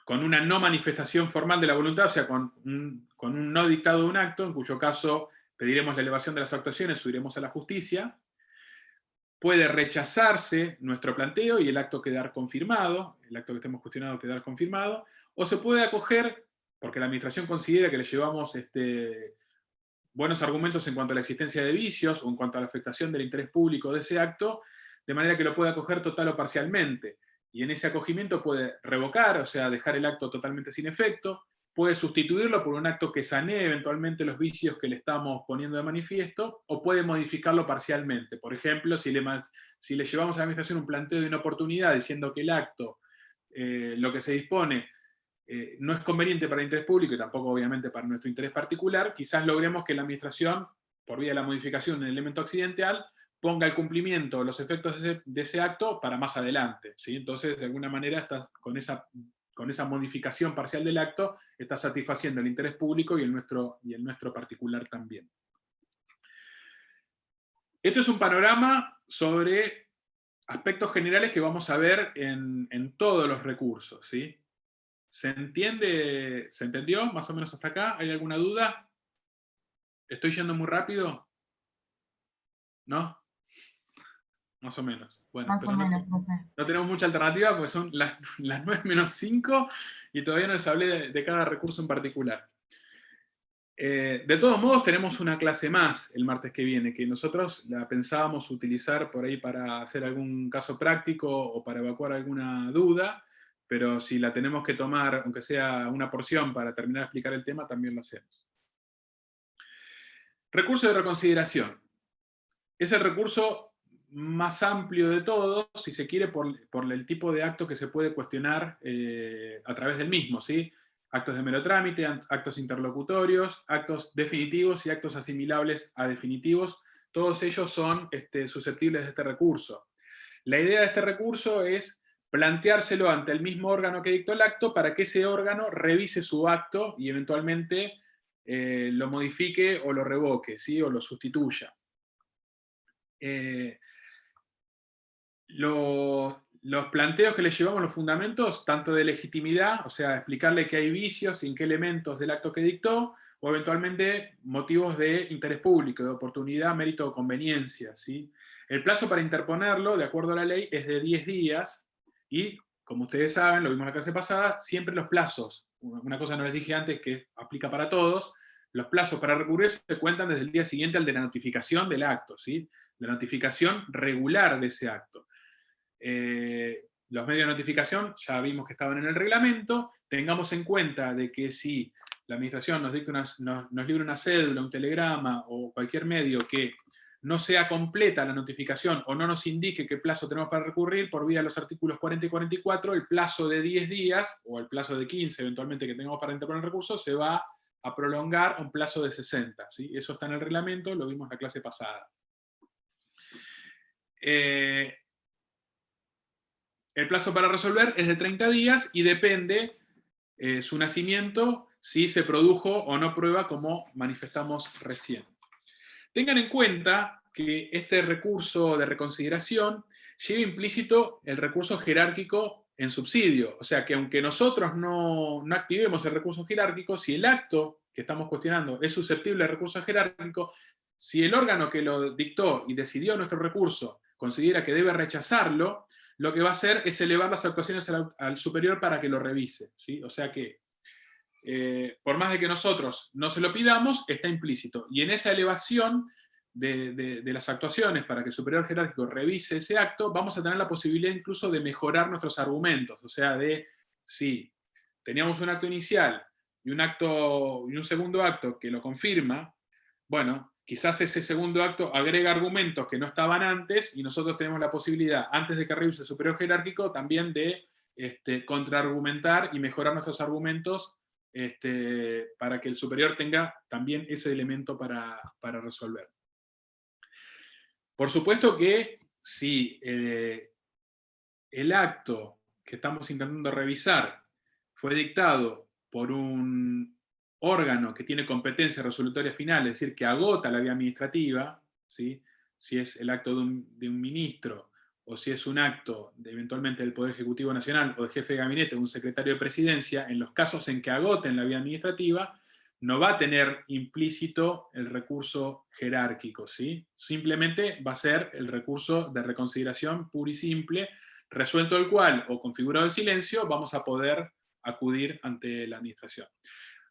con una no manifestación formal de la voluntad, o sea, con un no dictado de un acto, en cuyo caso pediremos la elevación de las actuaciones o iremos a la justicia. Puede rechazarse nuestro planteo y el acto quedar confirmado, el acto que estemos cuestionando quedar confirmado, o se puede acoger, porque la administración considera que le llevamos buenos argumentos en cuanto a la existencia de vicios o en cuanto a la afectación del interés público de ese acto, de manera que lo puede acoger total o parcialmente. Y en ese acogimiento puede revocar, o sea, dejar el acto totalmente sin efecto, puede sustituirlo por un acto que sanee eventualmente los vicios que le estamos poniendo de manifiesto, o puede modificarlo parcialmente. Por ejemplo, si le llevamos a la administración un planteo de inoportunidad diciendo que el acto, lo que se dispone, no es conveniente para el interés público y tampoco obviamente para nuestro interés particular, quizás logremos que la administración, por vía de la modificación en el elemento accidental, ponga el cumplimiento, los efectos de ese acto para más adelante, ¿sí? Entonces, de alguna manera, con esa modificación parcial del acto, está satisfaciendo el interés público y el nuestro particular también. Esto es un panorama sobre aspectos generales que vamos a ver en todos los recursos, ¿sí? ¿Se entiende? ¿Se entendió más o menos hasta acá? ¿Hay alguna duda? ¿Estoy yendo muy rápido? ¿No? Más o menos. Bueno, Más pero o menos, profe. no tenemos mucha alternativa porque son las 9:05 y todavía no les hablé de cada recurso en particular. De todos modos, tenemos una clase más el martes que viene, que nosotros la pensábamos utilizar por ahí para hacer algún caso práctico o para evacuar alguna duda, pero si la tenemos que tomar, aunque sea una porción para terminar de explicar el tema, también lo hacemos. Recurso de reconsideración. Es el recurso más amplio de todos, si se quiere, por el tipo de acto que se puede cuestionar a través del mismo, ¿sí? Actos de mero trámite, actos interlocutorios, actos definitivos y actos asimilables a definitivos. Todos ellos son susceptibles de este recurso. La idea de este recurso es planteárselo ante el mismo órgano que dictó el acto para que ese órgano revise su acto y eventualmente lo modifique o lo revoque, ¿sí? O lo sustituya. Los planteos que le llevamos, los fundamentos, tanto de legitimidad, o sea, explicarle que hay vicios y en qué elementos del acto que dictó, o eventualmente motivos de interés público, de oportunidad, mérito o conveniencia, ¿sí? El plazo para interponerlo, de acuerdo a la ley, es de 10 días, y, como ustedes saben, lo vimos en la clase pasada, siempre los plazos, una cosa no les dije antes que aplica para todos, los plazos para recurrir se cuentan desde el día siguiente al de la notificación del acto, ¿sí? La notificación regular de ese acto. Los medios de notificación ya vimos que estaban en el reglamento. Tengamos en cuenta de que si la administración nos libra una cédula, un telegrama o cualquier medio que no sea completa la notificación o no nos indique qué plazo tenemos para recurrir, por vía de los artículos 40 y 44, el plazo de 10 días o el plazo de 15 eventualmente que tengamos para interponer el recurso se va a prolongar a un plazo de 60. ¿Sí? Eso está en el reglamento, lo vimos en la clase pasada. El plazo para resolver es de 30 días y depende su nacimiento si se produjo o no prueba, como manifestamos recién. Tengan en cuenta que este recurso de reconsideración lleva implícito el recurso jerárquico en subsidio. O sea que aunque nosotros no activemos el recurso jerárquico, si el acto que estamos cuestionando es susceptible de recurso jerárquico, si el órgano que lo dictó y decidió nuestro recurso considera que debe rechazarlo, lo que va a hacer es elevar las actuaciones al superior para que lo revise, ¿sí? O sea que, por más de que nosotros no se lo pidamos, está implícito. Y en esa elevación de las actuaciones para que el superior jerárquico revise ese acto, vamos a tener la posibilidad incluso de mejorar nuestros argumentos. O sea, si teníamos un acto inicial y un segundo acto que lo confirma, bueno, quizás ese segundo acto agrega argumentos que no estaban antes y nosotros tenemos la posibilidad, antes de que revise el superior jerárquico, también de contraargumentar y mejorar nuestros argumentos para que el superior tenga también ese elemento para resolver. Por supuesto que si el acto que estamos intentando revisar fue dictado por un órgano que tiene competencia resolutoria final, es decir, que agota la vía administrativa, ¿sí? Si es el acto de un ministro, o si es un acto eventualmente del Poder Ejecutivo Nacional, o del jefe de gabinete, o un secretario de presidencia, en los casos en que agoten la vía administrativa, no va a tener implícito el recurso jerárquico, ¿sí? Simplemente va a ser el recurso de reconsideración puro y simple, resuelto el cual, o configurado el silencio, vamos a poder acudir ante la administración.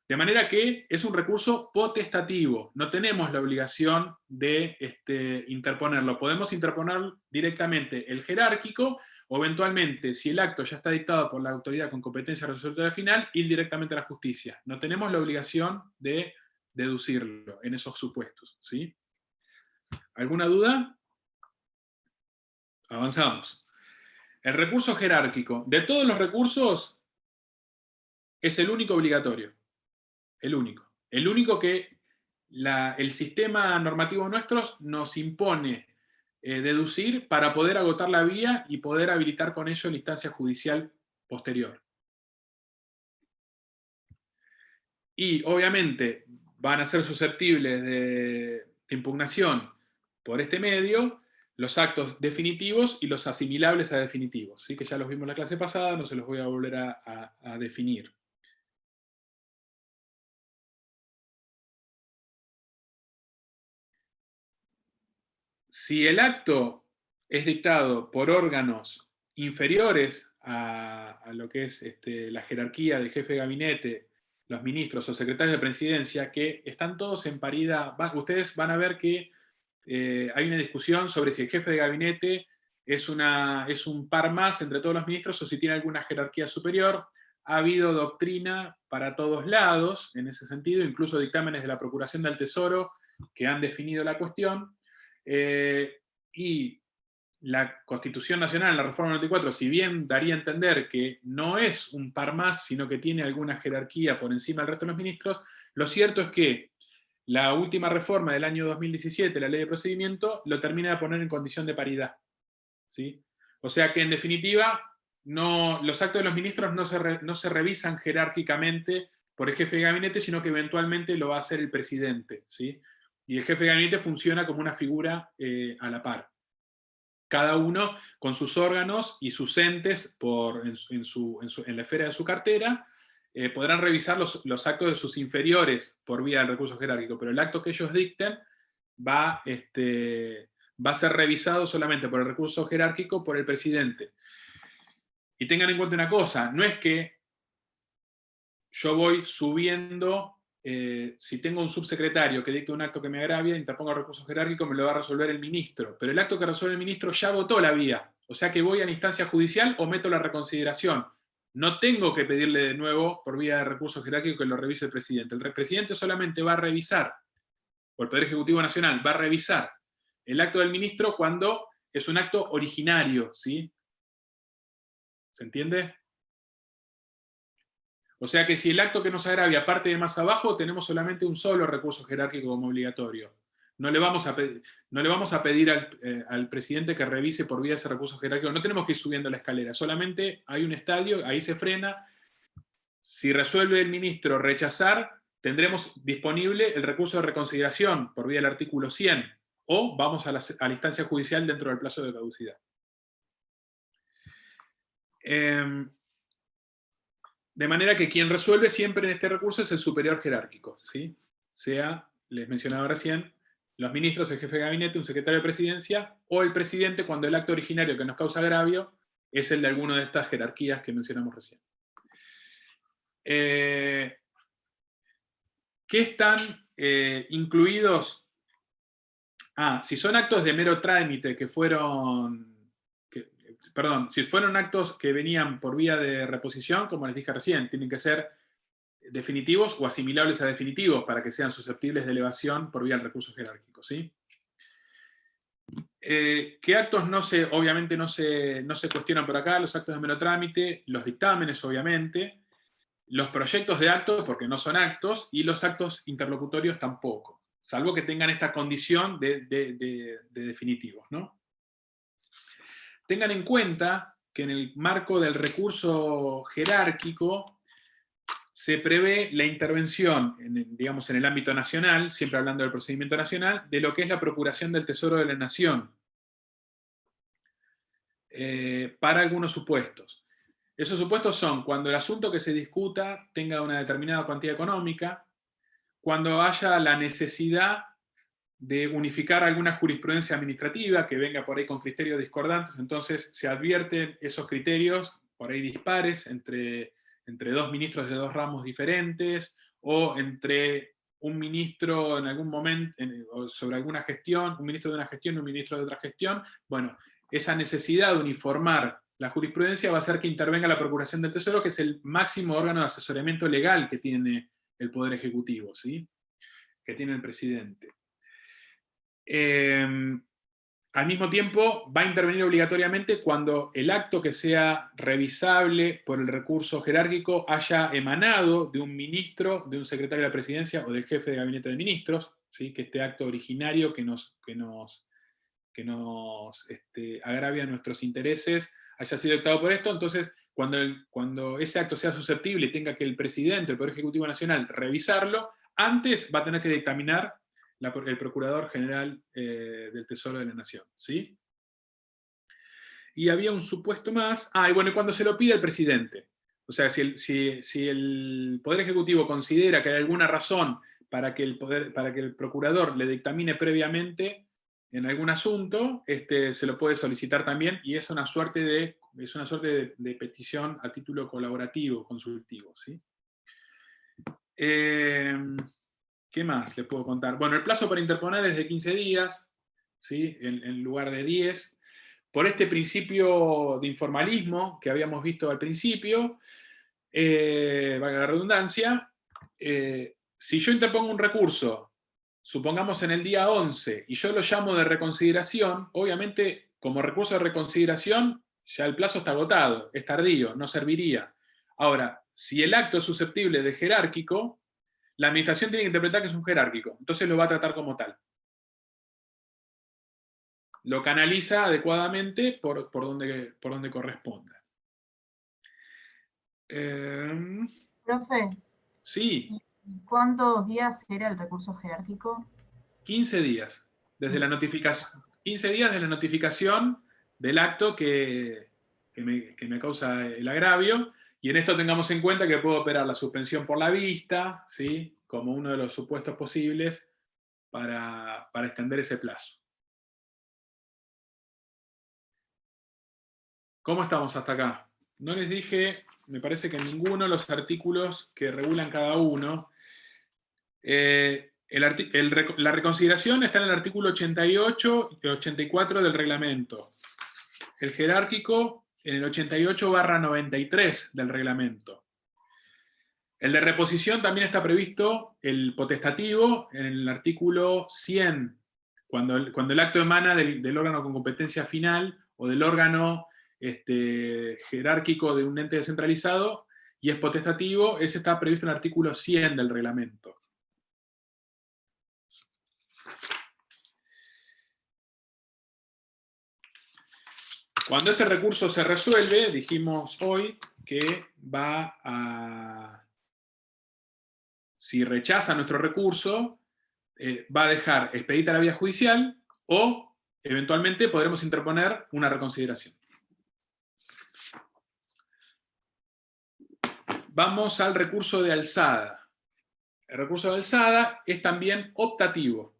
De manera que es un recurso potestativo, no tenemos la obligación de interponerlo. Podemos interponer directamente el jerárquico, o eventualmente, si el acto ya está dictado por la autoridad con competencia resolutoria final, ir directamente a la justicia. No tenemos la obligación de deducirlo en esos supuestos, ¿sí? ¿Alguna duda? Avanzamos. El recurso jerárquico, de todos los recursos, es el único obligatorio. El único que el sistema normativo nuestro nos impone deducir para poder agotar la vía y poder habilitar con ello la instancia judicial posterior. Y obviamente van a ser susceptibles de impugnación por este medio los actos definitivos y los asimilables a definitivos, ¿sí? Que ya los vimos en la clase pasada, no se los voy a volver a definir. Si el acto es dictado por órganos inferiores a lo que es la jerarquía del jefe de gabinete, los ministros o secretarios de presidencia, que están todos en paridad, ustedes van a ver que hay una discusión sobre si el jefe de gabinete es un par más entre todos los ministros o si tiene alguna jerarquía superior. Ha habido doctrina para todos lados en ese sentido, incluso dictámenes de la Procuración del Tesoro que han definido la cuestión. Y la Constitución Nacional, en la Reforma 94, si bien daría a entender que no es un par más, sino que tiene alguna jerarquía por encima del resto de los ministros, lo cierto es que la última reforma del año 2017, la Ley de Procedimiento, lo termina de poner en condición de paridad, ¿sí? O sea que, en definitiva, los actos de los ministros no se revisan jerárquicamente por el jefe de gabinete, sino que eventualmente lo va a hacer el presidente, ¿sí? Y el jefe de gabinete funciona como una figura a la par. Cada uno con sus órganos y sus entes en la esfera de su cartera, podrán revisar los actos de sus inferiores por vía del recurso jerárquico, pero el acto que ellos dicten va a ser revisado solamente por el recurso jerárquico por el presidente. Y tengan en cuenta una cosa, no es que yo voy subiendo, si tengo un subsecretario que dicte un acto que me agravia, interpongo recurso jerárquico, me lo va a resolver el ministro, pero el acto que resuelve el ministro ya agotó la vía, o sea que voy a la instancia judicial o meto la reconsideración. No tengo que pedirle de nuevo por vía de recurso jerárquico que lo revise el presidente. El presidente solamente va a revisar, o el Poder Ejecutivo Nacional va a revisar el acto del ministro cuando es un acto originario, ¿sí? ¿Se entiende? O sea que si el acto que nos agravia parte de más abajo, tenemos solamente un solo recurso jerárquico como obligatorio. No le vamos a pedir al presidente que revise por vía de ese recurso jerárquico. No tenemos que ir subiendo la escalera. Solamente hay un estadio, ahí se frena. Si resuelve el ministro rechazar, tendremos disponible el recurso de reconsideración por vía del artículo 100. O vamos a la instancia judicial dentro del plazo de caducidad. De manera que quien resuelve siempre en este recurso es el superior jerárquico, ¿sí? Sea, les mencionaba recién, los ministros, el jefe de gabinete, un secretario de presidencia, o el presidente cuando el acto originario que nos causa agravio es el de alguna de estas jerarquías que mencionamos recién. ¿Qué están incluidos? Si son actos de mero trámite que fueron... Perdón, si fueron actos que venían por vía de reposición, como les dije recién, tienen que ser definitivos o asimilables a definitivos para que sean susceptibles de elevación por vía del recurso jerárquico, ¿sí? ¿Qué actos obviamente no se cuestionan por acá? Los actos de mero trámite, los dictámenes, obviamente, los proyectos de actos, porque no son actos, y los actos interlocutorios tampoco, salvo que tengan esta condición de definitivos, ¿no? Tengan en cuenta que en el marco del recurso jerárquico se prevé la intervención, digamos, en el ámbito nacional, siempre hablando del procedimiento nacional, de lo que es la procuración del Tesoro de la Nación, para algunos supuestos. Esos supuestos son cuando el asunto que se discuta tenga una determinada cuantía económica, cuando haya la necesidad de unificar alguna jurisprudencia administrativa que venga por ahí con criterios discordantes, entonces se advierten esos criterios por ahí dispares entre dos ministros de dos ramos diferentes, o entre un ministro en algún momento, o sobre alguna gestión, un ministro de una gestión y un ministro de otra gestión. Bueno, esa necesidad de uniformar la jurisprudencia va a hacer que intervenga la Procuración del Tesoro, que es el máximo órgano de asesoramiento legal que tiene el Poder Ejecutivo, ¿sí? Que tiene el presidente. Al mismo tiempo, va a intervenir obligatoriamente cuando el acto que sea revisable por el recurso jerárquico haya emanado de un ministro, de un secretario de la presidencia o del jefe de gabinete de ministros, ¿sí? Que este acto originario que nos agravia nuestros intereses haya sido dictado por esto. Entonces, cuando ese acto sea susceptible y tenga que el presidente, el Poder Ejecutivo Nacional, revisarlo, antes va a tener que dictaminar el Procurador General del Tesoro de la Nación, ¿sí? Y había un supuesto más, y bueno, cuando se lo pide el presidente. O sea, si el Poder Ejecutivo considera que hay alguna razón para que el Procurador le dictamine previamente en algún asunto, se lo puede solicitar también, y es una suerte de petición a título colaborativo, consultivo, ¿sí? ¿Qué más les puedo contar? Bueno, el plazo para interponer es de 15 días, ¿sí? En lugar de 10. Por este principio de informalismo que habíamos visto al principio, valga la redundancia, si yo interpongo un recurso, supongamos en el día 11, y yo lo llamo de reconsideración, obviamente, como recurso de reconsideración, ya el plazo está agotado, es tardío, no serviría. Ahora, si el acto es susceptible de jerárquico, la administración tiene que interpretar que es un jerárquico, entonces lo va a tratar como tal. Lo canaliza adecuadamente por donde corresponda. Profe, Sí, ¿y cuántos días era el recurso jerárquico? 15 días. Desde la notificación, 15 días de la notificación del acto que me causa el agravio, y en esto tengamos en cuenta que puedo operar la suspensión por la vista, ¿sí? Como uno de los supuestos posibles para extender ese plazo. ¿Cómo estamos hasta acá? No les dije, me parece que en ninguno de los artículos que regulan cada uno. La reconsideración está en el artículo 88 y 84 del reglamento. El jerárquico en el 88/93 del reglamento. El de reposición también está previsto, el potestativo, en el artículo 100, cuando el acto emana del órgano con competencia final o del órgano jerárquico de un ente descentralizado y es potestativo, ese está previsto en el artículo 100 del reglamento. Cuando ese recurso se resuelve, dijimos hoy que si rechaza nuestro recurso, va a dejar expedita la vía judicial o eventualmente podremos interponer una reconsideración. vamos al recurso de alzada. El recurso de alzada es también optativo.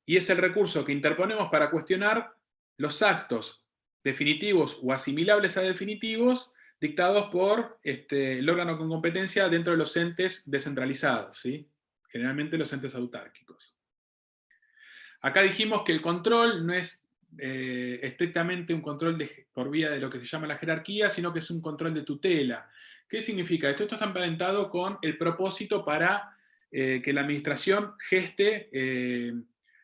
Y es el recurso que interponemos para cuestionar los actos definitivos o asimilables a definitivos dictados por el órgano con competencia dentro de los entes descentralizados, ¿sí? Generalmente los entes autárquicos. Acá dijimos que el control no es estrictamente un control por vía de lo que se llama la jerarquía, sino que es un control de tutela. ¿Qué significa esto? Esto está emparentado con el propósito para que la administración geste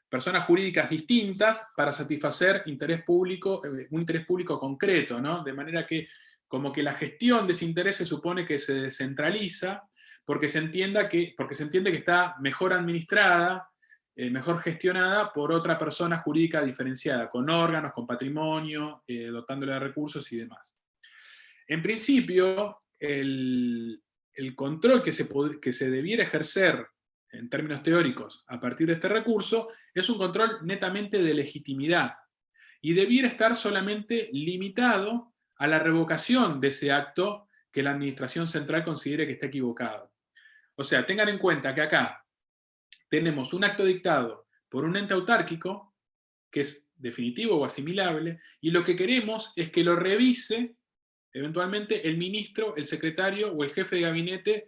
personas jurídicas distintas para satisfacer interés público, un interés público concreto, ¿no? De manera que como que la gestión de ese interés se supone que se descentraliza porque se entiende que está mejor administrada, mejor gestionada por otra persona jurídica diferenciada, con órganos, con patrimonio, dotándole de recursos y demás. En principio, el control que se debiera ejercer en términos teóricos a partir de este recurso es un control netamente de legitimidad y debiera estar solamente limitado a la revocación de ese acto que la administración central considere que está equivocado. O sea, tengan en cuenta que acá tenemos un acto dictado por un ente autárquico, que es definitivo o asimilable, y lo que queremos es que lo revise eventualmente el ministro, el secretario o el jefe de gabinete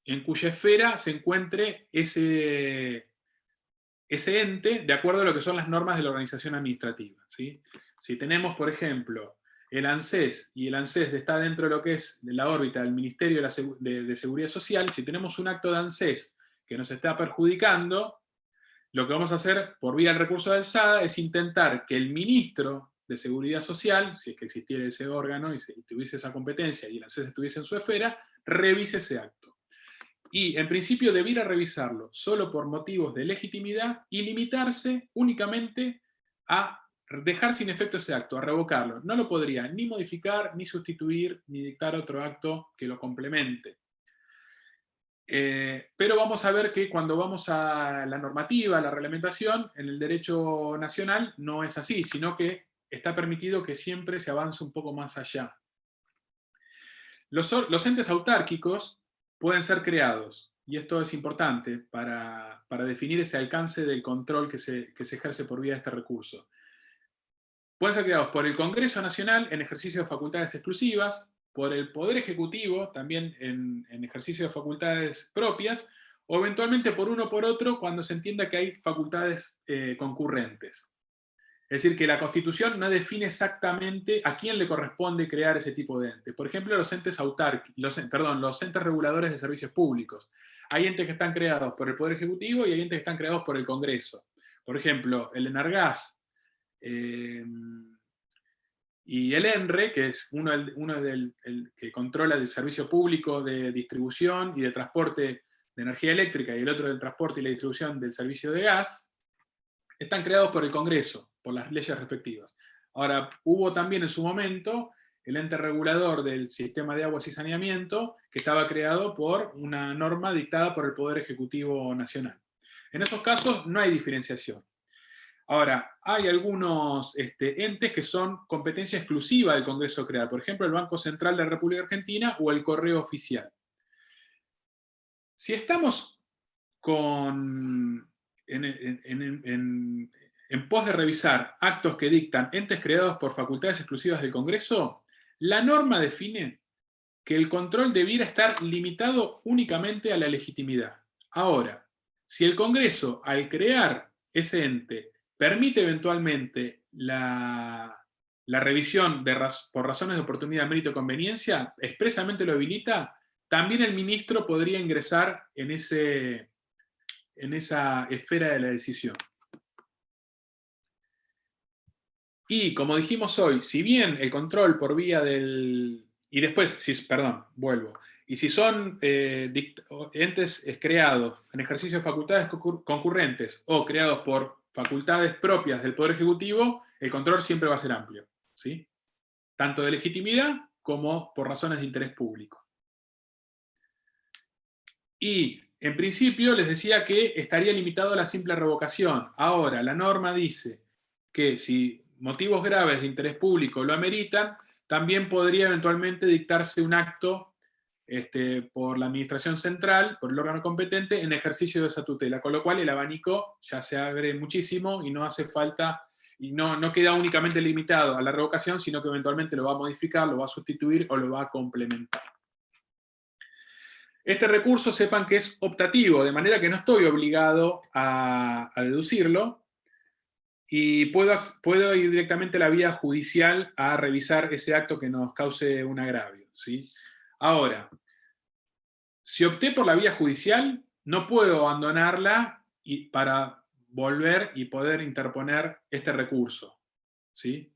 en cuya esfera se encuentre ese ente de acuerdo a lo que son las normas de la organización administrativa, ¿sí? Si tenemos, por ejemplo, el ANSES, y el ANSES está dentro de lo que es la órbita del Ministerio de Seguridad Social, si tenemos un acto de ANSES que nos está perjudicando, lo que vamos a hacer por vía del recurso de alzada es intentar que el ministro de Seguridad Social, si es que existiera ese órgano y tuviese esa competencia y el ANSES estuviese en su esfera, revise ese acto. Y en principio debiera revisarlo solo por motivos de legitimidad y limitarse únicamente a dejar sin efecto ese acto, a revocarlo. No lo podría ni modificar, ni sustituir, ni dictar otro acto que lo complemente. Pero vamos a ver que cuando vamos a la normativa, a la reglamentación, en el derecho nacional no es así, sino que está permitido que siempre se avance un poco más allá. Los entes autárquicos pueden ser creados, y esto es importante para definir ese alcance del control que se ejerce por vía de este recurso. Pueden ser creados por el Congreso Nacional en ejercicio de facultades exclusivas, por el Poder Ejecutivo, también en ejercicio de facultades propias, o eventualmente por uno o por otro cuando se entienda que hay facultades concurrentes. Es decir, que la Constitución no define exactamente a quién le corresponde crear ese tipo de entes. Por ejemplo, los entes los entes reguladores de servicios públicos. Hay entes que están creados por el Poder Ejecutivo y hay entes que están creados por el Congreso. Por ejemplo, el ENARGAS y el ENRE, que es uno que controla el servicio público de distribución y de transporte de energía eléctrica, y el otro del transporte y la distribución del servicio de gas, están creados por el Congreso, por las leyes respectivas. Ahora, hubo también en su momento el ente regulador del sistema de aguas y saneamiento, que estaba creado por una norma dictada por el Poder Ejecutivo Nacional. En estos casos no hay diferenciación. Ahora, hay algunos entes que son competencia exclusiva del Congreso crear, por ejemplo, el Banco Central de la República Argentina o el Correo Oficial. Si estamos en pos de revisar actos que dictan entes creados por facultades exclusivas del Congreso, la norma define que el control debiera estar limitado únicamente a la legitimidad. Ahora, si el Congreso, al crear ese ente, permite eventualmente la revisión por razones de oportunidad, mérito y conveniencia, expresamente lo habilita, también el ministro podría ingresar en esa esfera de la decisión. Y como dijimos hoy, si bien el control por vía del... Y después, vuelvo. Y si son entes creados en ejercicio de facultades concurrentes o creados por facultades propias del Poder Ejecutivo, el control siempre va a ser amplio, ¿sí? Tanto de legitimidad como por razones de interés público. Y en principio les decía que estaría limitado a la simple revocación. Ahora, la norma dice que si motivos graves de interés público lo ameritan, también podría eventualmente dictarse un acto por la administración central, por el órgano competente, en ejercicio de esa tutela, con lo cual el abanico ya se abre muchísimo y no hace falta, y no queda únicamente limitado a la revocación, sino que eventualmente lo va a modificar, lo va a sustituir o lo va a complementar. Este recurso sepan que es optativo, de manera que no estoy obligado a deducirlo, y puedo ir directamente a la vía judicial a revisar ese acto que nos cause un agravio, ¿sí? Ahora, si opté por la vía judicial, no puedo abandonarla para volver y poder interponer este recurso, ¿sí?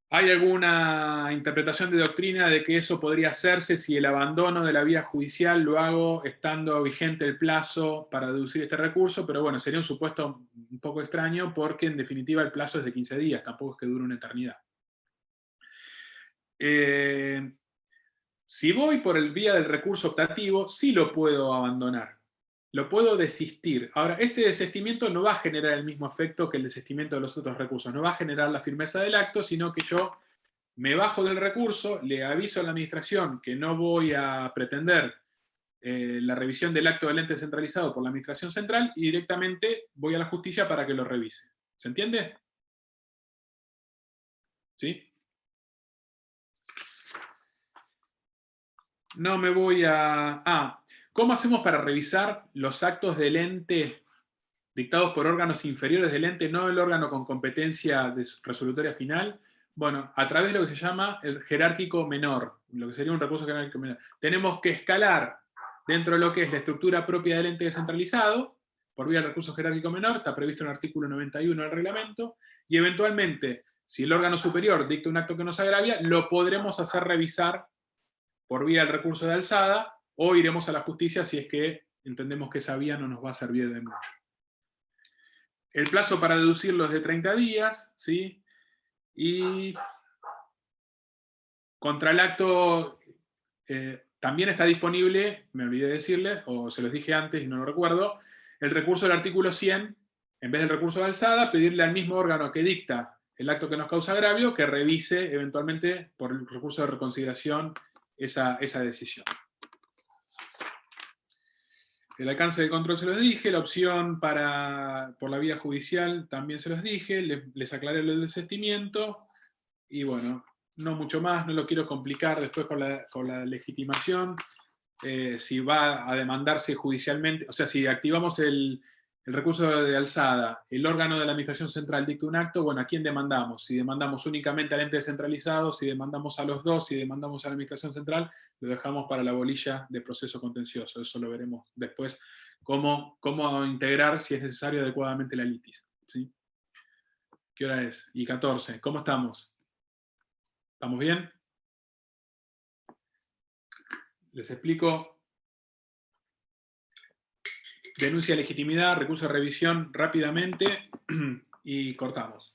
¿Hay alguna interpretación de doctrina de que eso podría hacerse si el abandono de la vía judicial lo hago estando vigente el plazo para deducir este recurso? Pero bueno, sería un supuesto un poco extraño porque en definitiva el plazo es de 15 días, tampoco es que dure una eternidad. Si voy por el vía del recurso optativo, sí lo puedo abandonar. Lo puedo desistir. Ahora, este desistimiento no va a generar el mismo efecto que el desistimiento de los otros recursos. No va a generar la firmeza del acto, sino que yo me bajo del recurso, le aviso a la administración que no voy a pretender la revisión del acto del ente centralizado por la administración central y directamente voy a la justicia para que lo revise. ¿Se entiende? ¿Sí? No me voy a... ¿Cómo hacemos para revisar los actos del ente dictados por órganos inferiores del ente, no el órgano con competencia resolutoria final? Bueno, a través de lo que se llama el jerárquico menor, lo que sería un recurso jerárquico menor. Tenemos que escalar dentro de lo que es la estructura propia del ente descentralizado, por vía del recurso jerárquico menor, está previsto en el artículo 91 del reglamento, y eventualmente, si el órgano superior dicta un acto que nos agravia, lo podremos hacer revisar por vía del recurso de alzada, o iremos a la justicia si es que entendemos que esa vía no nos va a servir de mucho. El plazo para deducirlo es de 30 días, ¿sí? Y contra el acto también está disponible, me olvidé decirles, o se los dije antes y no lo recuerdo, el recurso del artículo 100, en vez del recurso de alzada, pedirle al mismo órgano que dicta el acto que nos causa agravio que revise eventualmente por el recurso de reconsideración esa decisión. El alcance del control se los dije, la opción por la vía judicial también se los dije, les aclaré lo del desistimiento, y bueno, no mucho más, no lo quiero complicar después con la legitimación. Si va a demandarse judicialmente, o sea, si activamos el recurso de alzada, el órgano de la administración central dicta un acto, bueno, ¿a quién demandamos? Si demandamos únicamente al ente descentralizado, si demandamos a los dos, si demandamos a la administración central, lo dejamos para la bolilla de proceso contencioso. Eso lo veremos después, cómo integrar, si es necesario, adecuadamente la litis, ¿sí? ¿Qué hora es? Y 14. ¿Cómo estamos? ¿Estamos bien? Les explico. Denuncia de legitimidad, recurso de revisión rápidamente y cortamos.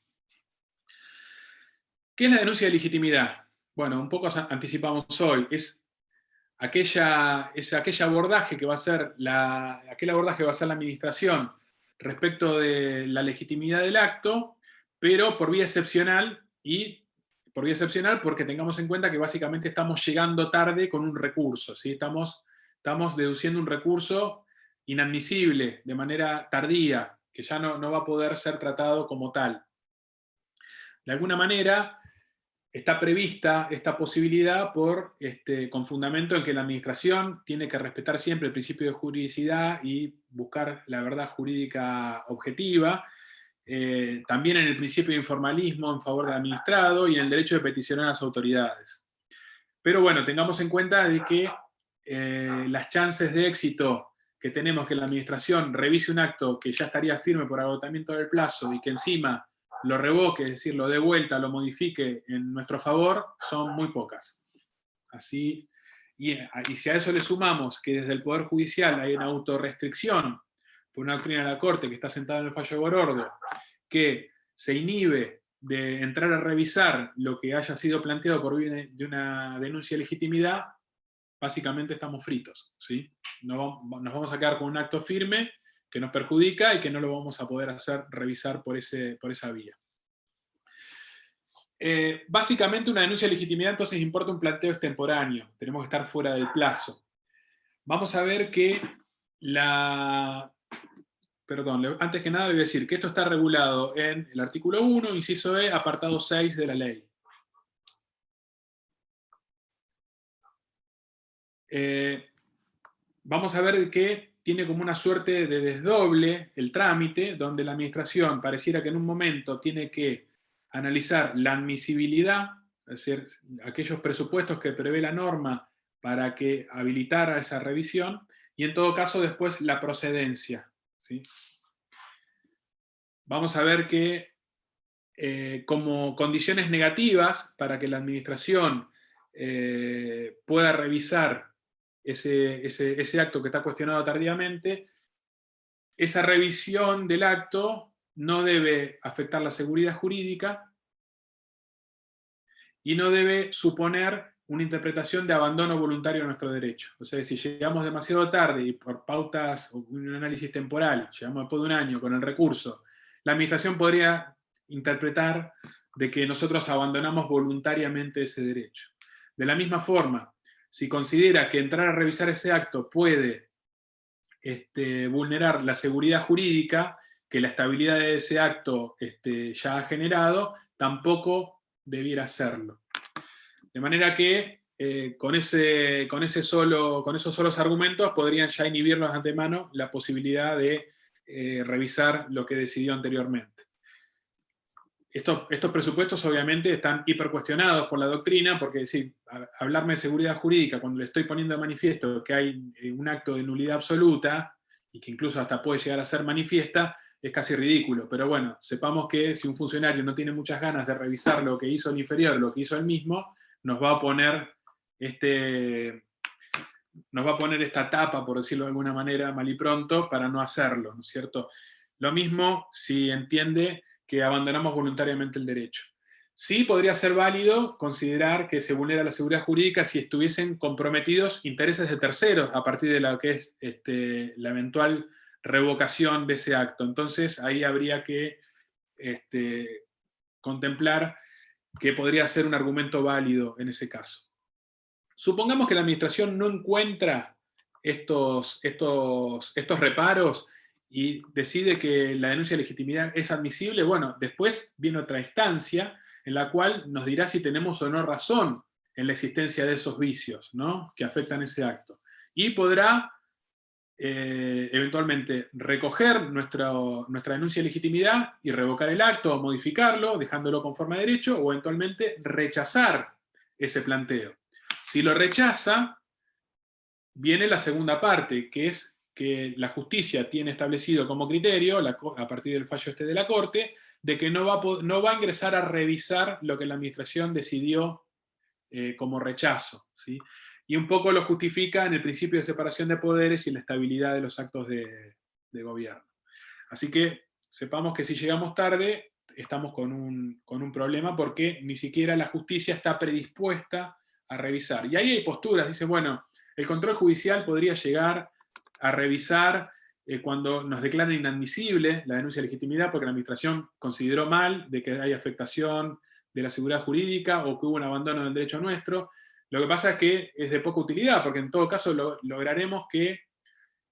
¿Qué es la denuncia de legitimidad? Bueno, un poco anticipamos hoy. Es aquel abordaje que va a ser la administración respecto de la legitimidad del acto, pero por vía excepcional, y por vía excepcional porque tengamos en cuenta que básicamente estamos llegando tarde con un recurso, ¿sí? Estamos deduciendo un recurso inadmisible de manera tardía, que ya no va a poder ser tratado como tal. De alguna manera está prevista esta posibilidad con fundamento en que la administración tiene que respetar siempre el principio de juridicidad y buscar la verdad jurídica objetiva, también en el principio de informalismo en favor del administrado y en el derecho de peticionar a las autoridades. Pero bueno, tengamos en cuenta de que las chances de éxito que tenemos que la administración revise un acto que ya estaría firme por agotamiento del plazo y que encima lo revoque, es decir, lo dé vuelta, lo modifique en nuestro favor, son muy pocas. Así, y si a eso le sumamos que desde el Poder Judicial hay una autorrestricción por una doctrina de la Corte que está sentada en el fallo de Gorordo, que se inhibe de entrar a revisar lo que haya sido planteado por vía de una denuncia de legitimidad, básicamente estamos fritos, ¿sí? Nos vamos a quedar con un acto firme que nos perjudica y que no lo vamos a poder hacer revisar por esa vía. Básicamente una denuncia de legitimidad entonces importa un planteo extemporáneo, tenemos que estar fuera del plazo. Vamos a ver que antes que nada le voy a decir que esto está regulado en el artículo 1, inciso E, apartado 6 de la ley. Vamos a ver que tiene como una suerte de desdoble el trámite, donde la administración pareciera que en un momento tiene que analizar la admisibilidad, es decir, aquellos presupuestos que prevé la norma para que habilitara esa revisión, y en todo caso después la procedencia, ¿sí? Vamos a ver que como condiciones negativas para que la administración pueda revisar ese acto que está cuestionado tardíamente, esa revisión del acto no debe afectar la seguridad jurídica y no debe suponer una interpretación de abandono voluntario de nuestro derecho. O sea, si llegamos demasiado tarde y por pautas o un análisis temporal, llegamos después de un año con el recurso, la administración podría interpretar de que nosotros abandonamos voluntariamente ese derecho. De la misma forma, si considera que entrar a revisar ese acto puede vulnerar la seguridad jurídica que la estabilidad de ese acto ya ha generado, tampoco debiera hacerlo. De manera que con esos solos argumentos podrían ya inhibirnos de antemano la posibilidad de revisar lo que decidió anteriormente. Estos presupuestos obviamente están hipercuestionados por la doctrina, porque hablarme de seguridad jurídica cuando le estoy poniendo de manifiesto que hay un acto de nulidad absoluta, y que incluso hasta puede llegar a ser manifiesta, es casi ridículo. Pero bueno, sepamos que si un funcionario no tiene muchas ganas de revisar lo que hizo el inferior, lo que hizo el mismo, nos va a poner esta tapa, por decirlo de alguna manera, mal y pronto, para no hacerlo, ¿no es cierto? Lo mismo si entiende que abandonamos voluntariamente el derecho. Sí podría ser válido considerar que se vulnera la seguridad jurídica si estuviesen comprometidos intereses de terceros a partir de lo que es la eventual revocación de ese acto. Entonces ahí habría que contemplar que podría ser un argumento válido en ese caso. Supongamos que la administración no encuentra estos reparos y decide que la denuncia de legitimidad es admisible. Bueno, después viene otra instancia en la cual nos dirá si tenemos o no razón en la existencia de esos vicios, ¿no?, que afectan ese acto. Y podrá eventualmente recoger nuestra denuncia de legitimidad y revocar el acto o modificarlo, dejándolo conforme a derecho, o eventualmente rechazar ese planteo. Si lo rechaza, viene la segunda parte, que es que la justicia tiene establecido como criterio, a partir del fallo de la Corte, de que no va a ingresar a revisar lo que la administración decidió como rechazo, ¿sí? Y un poco lo justifica en el principio de separación de poderes y la estabilidad de los actos de gobierno. Así que sepamos que si llegamos tarde, estamos con un problema, porque ni siquiera la justicia está predispuesta a revisar. Y ahí hay posturas, dice, bueno, el control judicial podría llegar a revisar cuando nos declaran inadmisible la denuncia de legitimidad porque la administración consideró mal de que hay afectación de la seguridad jurídica o que hubo un abandono del derecho nuestro. Lo que pasa es que es de poca utilidad, porque en todo caso lograremos que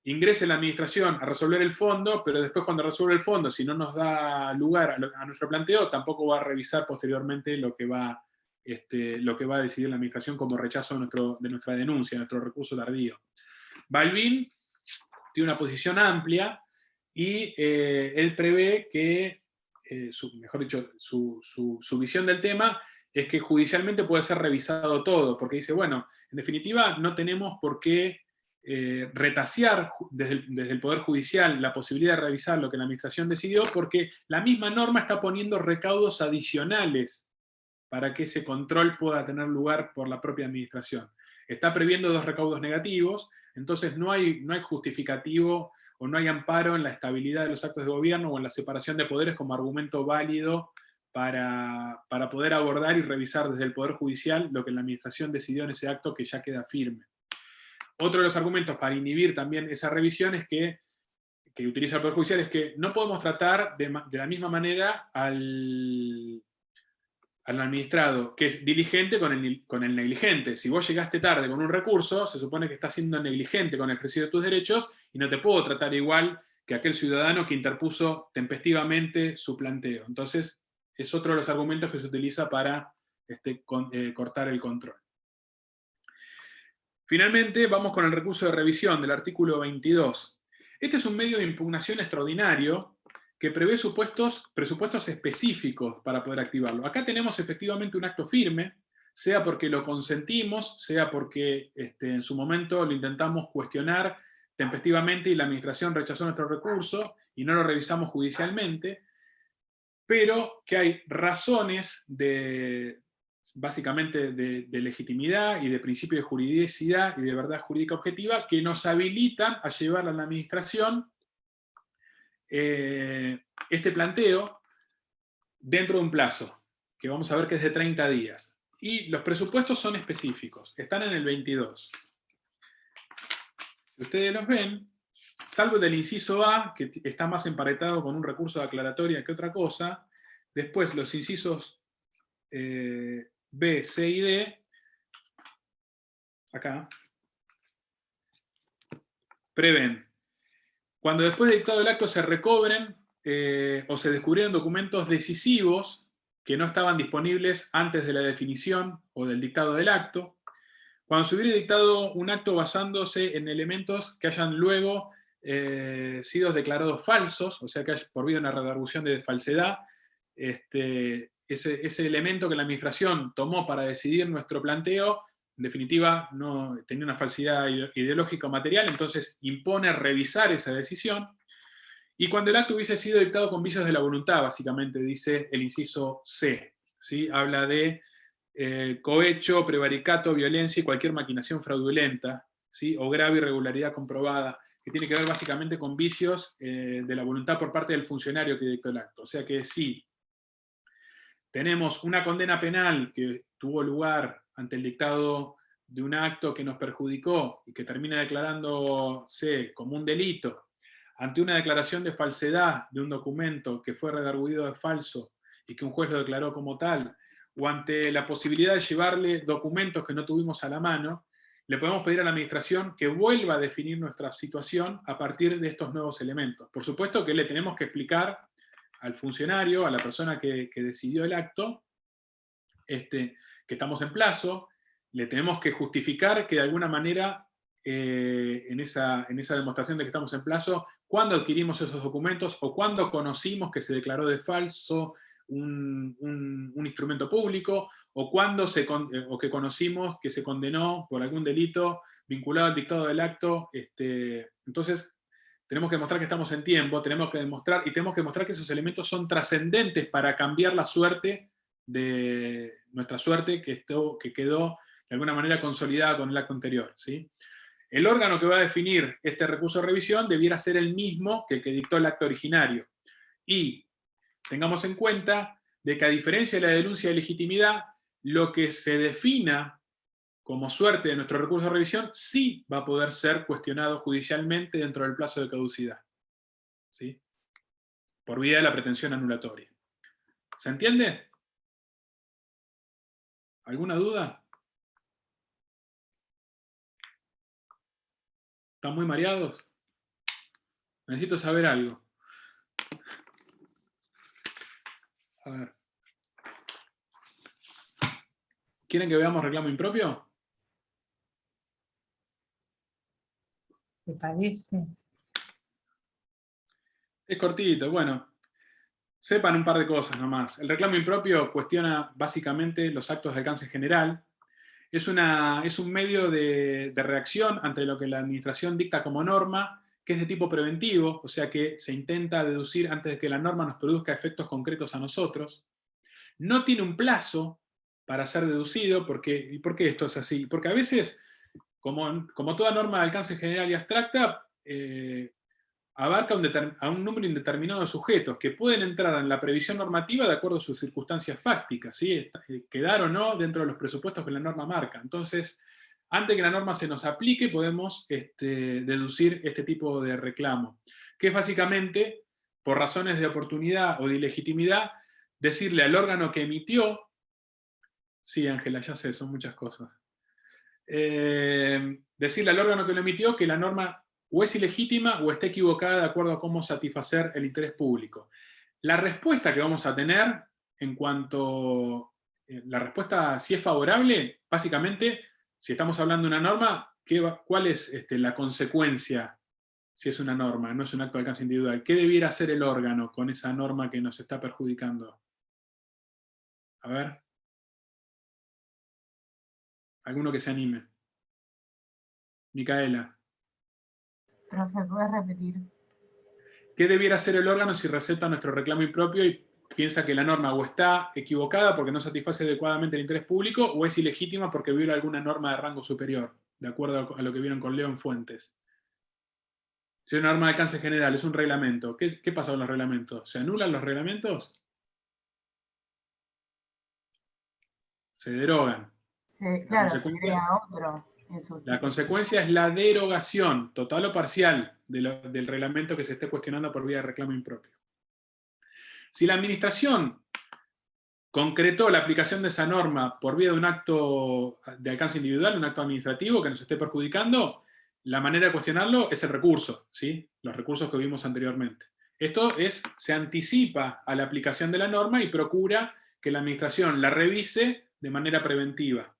ingrese la administración a resolver el fondo, pero después cuando resuelve el fondo, si no nos da lugar a nuestro planteo, tampoco va a revisar posteriormente lo que va a decidir la administración como rechazo de nuestra denuncia, de nuestro recurso tardío. Balbín tiene una posición amplia y él prevé que, su visión del tema es que judicialmente puede ser revisado todo, porque dice, bueno, en definitiva no tenemos por qué retasear desde el Poder Judicial la posibilidad de revisar lo que la administración decidió, porque la misma norma está poniendo recaudos adicionales para que ese control pueda tener lugar por la propia administración. Está previendo 2 recaudos negativos, entonces no hay justificativo o no hay amparo en la estabilidad de los actos de gobierno o en la separación de poderes como argumento válido para poder abordar y revisar desde el Poder Judicial lo que la administración decidió en ese acto, que ya queda firme. Otro de los argumentos para inhibir también esa revisión es que utiliza el Poder Judicial es que no podemos tratar de la misma manera al al administrado que es diligente con el negligente. Si vos llegaste tarde con un recurso, se supone que estás siendo negligente con el ejercicio de tus derechos y no te puedo tratar igual que aquel ciudadano que interpuso tempestivamente su planteo. Entonces, es otro de los argumentos que se utiliza para cortar el control. Finalmente, vamos con el recurso de revisión del artículo 22. Este es un medio de impugnación extraordinario que prevé presupuestos específicos para poder activarlo. Acá tenemos efectivamente un acto firme, sea porque lo consentimos, sea porque en su momento lo intentamos cuestionar tempestivamente y la administración rechazó nuestro recurso y no lo revisamos judicialmente, pero que hay razones básicamente de legitimidad y de principio de juridicidad y de verdad jurídica objetiva que nos habilitan a llevar a la administración este planteo dentro de un plazo, que vamos a ver que es de 30 días. Y los presupuestos son específicos, están en el 22. Si ustedes los ven, salvo del inciso A, que está más emparetado con un recurso de aclaratoria que otra cosa, después los incisos B, C y D, acá, prevén, cuando después de dictado el acto se recobren o se descubrieron documentos decisivos que no estaban disponibles antes de la definición o del dictado del acto, cuando se hubiera dictado un acto basándose en elementos que hayan luego sido declarados falsos, o sea que haya por vía una redargución de falsedad, ese elemento que la administración tomó para decidir nuestro planteo, en definitiva, no tenía una falsidad ideológica o material, entonces impone revisar esa decisión. Y cuando el acto hubiese sido dictado con vicios de la voluntad, básicamente dice el inciso C, ¿sí? Habla de cohecho, prevaricato, violencia y cualquier maquinación fraudulenta, ¿sí? O grave irregularidad comprobada, que tiene que ver básicamente con vicios de la voluntad por parte del funcionario que dictó el acto. O sea que sí, tenemos una condena penal que tuvo lugar ante el dictado de un acto que nos perjudicó y que termina declarándose como un delito, ante una declaración de falsedad de un documento que fue redarguido de falso y que un juez lo declaró como tal, o ante la posibilidad de llevarle documentos que no tuvimos a la mano, le podemos pedir a la administración que vuelva a definir nuestra situación a partir de estos nuevos elementos. Por supuesto que le tenemos que explicar al funcionario, a la persona que decidió el acto, que estamos en plazo, le tenemos que justificar que de alguna manera, en esa demostración de que estamos en plazo, cuándo adquirimos esos documentos o cuándo conocimos que se declaró de falso un instrumento público, o que conocimos que se condenó por algún delito vinculado al dictado del acto. Entonces, tenemos que demostrar que estamos en tiempo, tenemos que demostrar que esos elementos son trascendentes para cambiar la suerte de nuestra suerte que quedó de alguna manera consolidada con el acto anterior, ¿sí? El órgano que va a definir este recurso de revisión debiera ser el mismo que el que dictó el acto originario. Y tengamos en cuenta de que, a diferencia de la denuncia de legitimidad, lo que se defina como suerte de nuestro recurso de revisión sí va a poder ser cuestionado judicialmente dentro del plazo de caducidad, ¿sí? Por vía de la pretensión anulatoria. ¿Se entiende? ¿Alguna duda? ¿Están muy mareados? Necesito saber algo. A ver. ¿Quieren que veamos reclamo impropio? ¿Te parece? Es cortito, bueno. Sepan un par de cosas nomás. El reclamo impropio cuestiona básicamente los actos de alcance general. Es un medio de reacción ante lo que la administración dicta como norma, que es de tipo preventivo, o sea que se intenta deducir antes de que la norma nos produzca efectos concretos a nosotros. No tiene un plazo para ser deducido. ¿Y por qué esto es así? Porque a veces, como toda norma de alcance general y abstracta, abarca a un número indeterminado de sujetos que pueden entrar en la previsión normativa de acuerdo a sus circunstancias fácticas, ¿sí? Quedar o no dentro de los presupuestos que la norma marca. Entonces, antes que la norma se nos aplique, podemos deducir este tipo de reclamo, que es básicamente, por razones de oportunidad o de ilegitimidad, decirle al órgano que emitió Sí, Ángela, ya sé, son muchas cosas. Decirle al órgano que lo emitió que la norma o es ilegítima o está equivocada de acuerdo a cómo satisfacer el interés público. La respuesta que vamos a tener en cuanto... la respuesta, si es favorable, básicamente, si estamos hablando de una norma, ¿cuál es la consecuencia si es una norma, no es un acto de alcance individual? ¿Qué debiera hacer el órgano con esa norma que nos está perjudicando? A ver. Alguno que se anime. Micaela. Profe, ¿puedes repetir? ¿Qué debiera hacer el órgano si receta nuestro reclamo impropio y piensa que la norma o está equivocada porque no satisface adecuadamente el interés público o es ilegítima porque viola alguna norma de rango superior, de acuerdo a lo que vieron con Leo en Fuentes? Si es una norma de alcance general, es un reglamento. ¿Qué pasa con los reglamentos? ¿Se anulan los reglamentos? Se derogan. Claro, se crea otro en La sustitución. consecuencia es la derogación, total o parcial, del reglamento que se esté cuestionando por vía de reclamo impropio. Si la administración concretó la aplicación de esa norma por vía de un acto de alcance individual, un acto administrativo que nos esté perjudicando, la manera de cuestionarlo es el recurso, ¿sí? Los recursos que vimos anteriormente. Esto se anticipa a la aplicación de la norma y procura que la administración la revise de manera preventiva.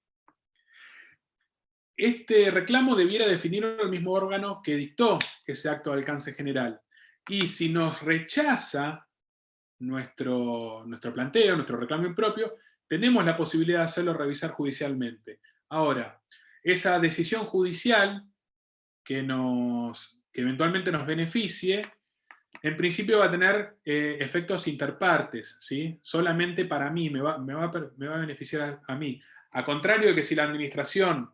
Este reclamo debiera definirlo el mismo órgano que dictó ese acto de alcance general. Y si nos rechaza nuestro planteo, nuestro reclamo impropio, tenemos la posibilidad de hacerlo revisar judicialmente. Ahora, esa decisión judicial que eventualmente nos beneficie, en principio va a tener efectos interpartes, ¿sí? Solamente para mí, me va a beneficiar a mí. A contrario de que si la administración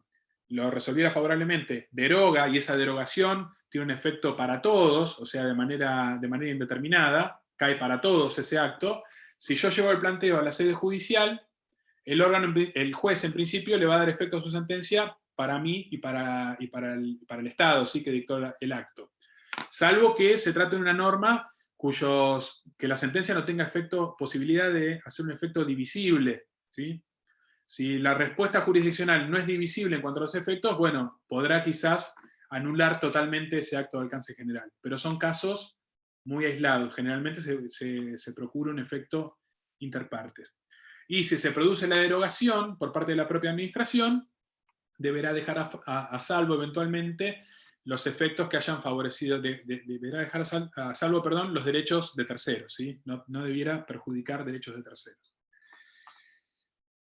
lo resolviera favorablemente, deroga, y esa derogación tiene un efecto para todos, o sea, de manera indeterminada, cae para todos ese acto. Si yo llevo el planteo a la sede judicial, el juez en principio le va a dar efecto a su sentencia para mí y para el Estado, ¿sí? Que dictó el acto. Salvo que se trate de una norma que la sentencia no tenga posibilidad de hacer un efecto divisible, ¿sí? Si la respuesta jurisdiccional no es divisible en cuanto a los efectos, bueno, podrá quizás anular totalmente ese acto de alcance general. Pero son casos muy aislados. Generalmente se procura un efecto interpartes. Y si se produce la derogación por parte de la propia administración, deberá dejar a salvo eventualmente los efectos que hayan favorecido, deberá dejar a salvo, los derechos de terceros, ¿sí? No debiera perjudicar derechos de terceros.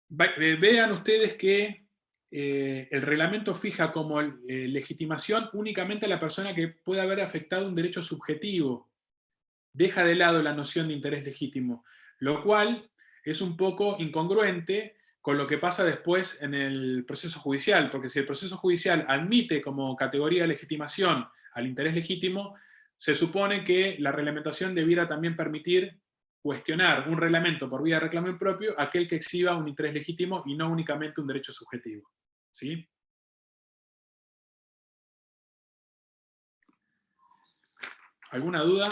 Vean ustedes que el reglamento fija como legitimación únicamente a la persona que puede haber afectado un derecho subjetivo. Deja de lado la noción de interés legítimo, lo cual es un poco incongruente con lo que pasa después en el proceso judicial, porque si el proceso judicial admite como categoría de legitimación al interés legítimo, se supone que la reglamentación debiera también permitir cuestionar un reglamento por vía de reclamo impropio aquel que exhiba un interés legítimo y no únicamente un derecho subjetivo. ¿Sí? ¿Alguna duda?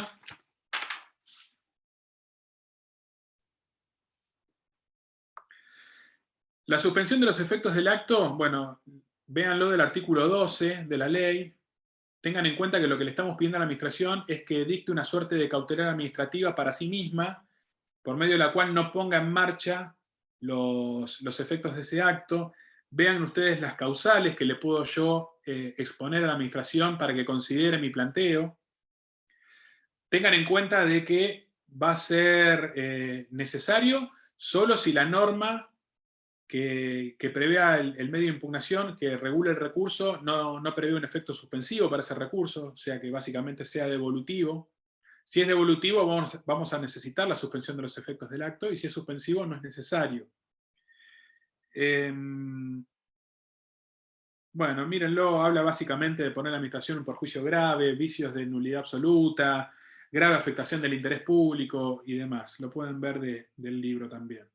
La suspensión de los efectos del acto, bueno, véanlo del artículo 12 de la ley. Tengan en cuenta que lo que le estamos pidiendo a la administración es que dicte una suerte de cautelar administrativa para sí misma, por medio de la cual no ponga en marcha los efectos de ese acto. Vean ustedes las causales que le puedo yo exponer a la administración para que considere mi planteo. Tengan en cuenta de que va a ser necesario solo si la norma que prevea el medio de impugnación, que regule el recurso, no prevé un efecto suspensivo para ese recurso, o sea que básicamente sea devolutivo. Si es devolutivo, vamos a necesitar la suspensión de los efectos del acto, y si es suspensivo, no es necesario. Bueno, mírenlo, habla básicamente de poner la administración en perjuicio grave, vicios de nulidad absoluta, grave afectación del interés público y demás. Lo pueden ver del libro también.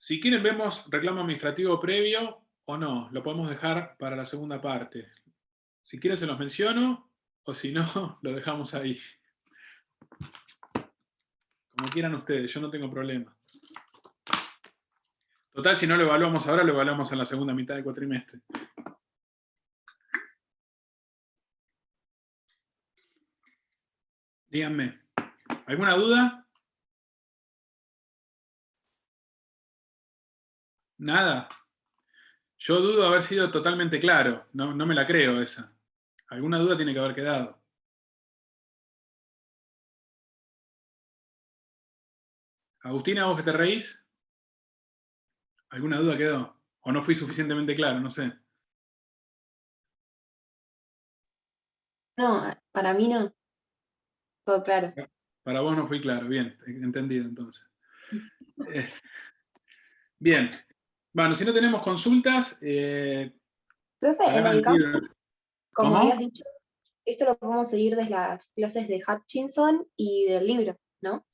Si quieren vemos reclamo administrativo previo o no, lo podemos dejar para la segunda parte. Si quieren se los menciono, o si no, lo dejamos ahí. Como quieran ustedes, yo no tengo problema. Total, si no lo evaluamos ahora, lo evaluamos en la segunda mitad del cuatrimestre. Díganme, ¿alguna duda? Nada. Yo dudo haber sido totalmente claro. No, no me la creo esa. Alguna duda tiene que haber quedado. Agustina, ¿vos que te reís? ¿Alguna duda quedó? ¿O no fui suficientemente claro? No sé. No, para mí no. Todo claro. Para vos no fui claro. Bien, entendido entonces. Bien. Bueno, si no tenemos consultas, Profe, en agarran el el campo, libro. como ¿Cómo? habías dicho, esto lo podemos seguir desde las clases de Hutchinson y del libro, ¿no?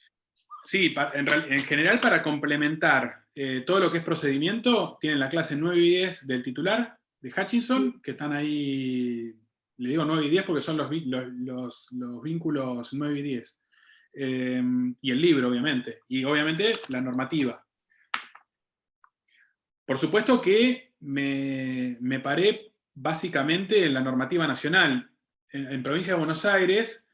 Sí, en general para complementar todo lo que es procedimiento, tienen la clase 9 y 10 del titular de Hutchinson, que están ahí, le digo 9 y 10 porque son los vínculos 9 y 10. Y el libro, obviamente. Y obviamente la normativa. Por supuesto que me paré básicamente en la normativa nacional. En Provincia de Buenos Aires,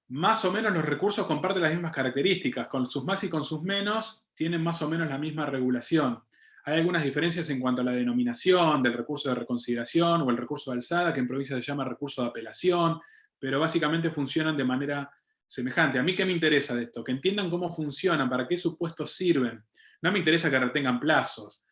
más o menos los recursos comparten las mismas características, con sus más y con sus menos tienen más o menos la misma regulación. Hay algunas diferencias en cuanto a la denominación del recurso de reconsideración o el recurso de alzada, que en provincia se llama recurso de apelación, pero básicamente funcionan de manera semejante. ¿A mí qué me interesa de esto? Que entiendan cómo funcionan, para qué supuestos sirven. No me interesa que retengan plazos.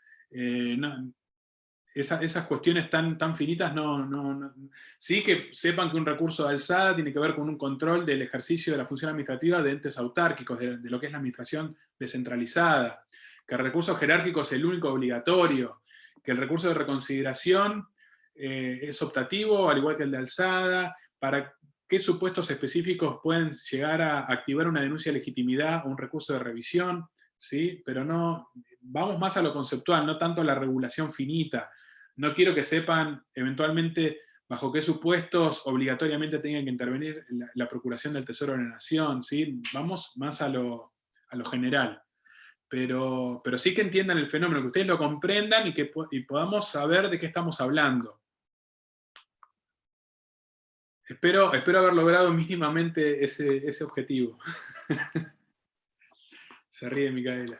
Esas cuestiones tan finitas no. Sí que sepan que un recurso de alzada tiene que ver con un control del ejercicio de la función administrativa de entes autárquicos, de lo que es la administración descentralizada, que el recurso jerárquico es el único obligatorio, que el recurso de reconsideración es optativo, al igual que el de alzada, para qué supuestos específicos pueden llegar a activar una denuncia de legitimidad o un recurso de revisión, ¿sí? Pero no, vamos más a lo conceptual, no tanto a la regulación finita. No quiero que sepan eventualmente bajo qué supuestos obligatoriamente tengan que intervenir la Procuración del Tesoro de la Nación, ¿sí? Vamos más a lo general. Pero sí que entiendan el fenómeno, que ustedes lo comprendan y podamos saber de qué estamos hablando. Espero haber logrado mínimamente ese objetivo. Se ríe Micaela.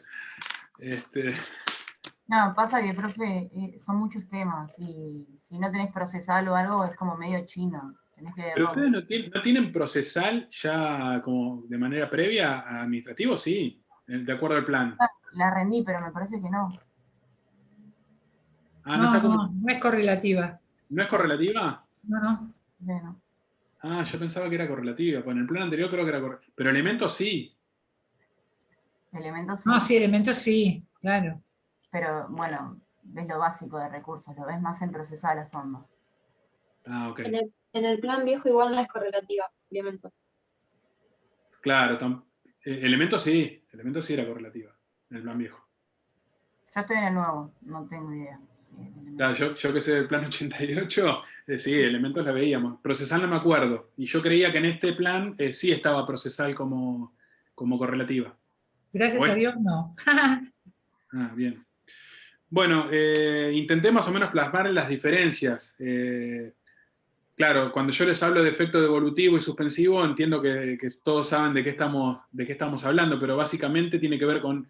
No, pasa que, profe, son muchos temas y si no tenés procesal o algo es como medio chino. Tenés que Pero leerlo. ustedes no tienen procesal ya como de manera previa a administrativo, sí, de acuerdo al plan. La rendí, pero me parece que no. Ah, no No, está como. no, no es correlativa. ¿No es correlativa? No, no. Bueno, Ah, yo pensaba que era correlativa. Bueno, en el plan anterior creo que era correlativa. Pero elementos sí. elementos sí, No, sí, elementos sí, claro. pero bueno, ves lo básico de recursos, lo ves más en procesal a fondo. Ah, ok. En el plan viejo igual no es correlativa, obviamente. Claro, elementos sí. Elementos sí era correlativa. En el plan viejo. Yo estoy en el nuevo, no tengo idea. Sí, Claro, yo que sé del plan 88, sí, elementos la veíamos. Procesal no me acuerdo. Y yo creía que en este plan sí estaba procesal como correlativa. Gracias a Dios, no. Ah, bien. Bueno, intenté más o menos plasmar las diferencias. Claro, cuando yo les hablo de efecto devolutivo y suspensivo, entiendo que todos saben de qué estamos hablando, pero básicamente tiene que ver con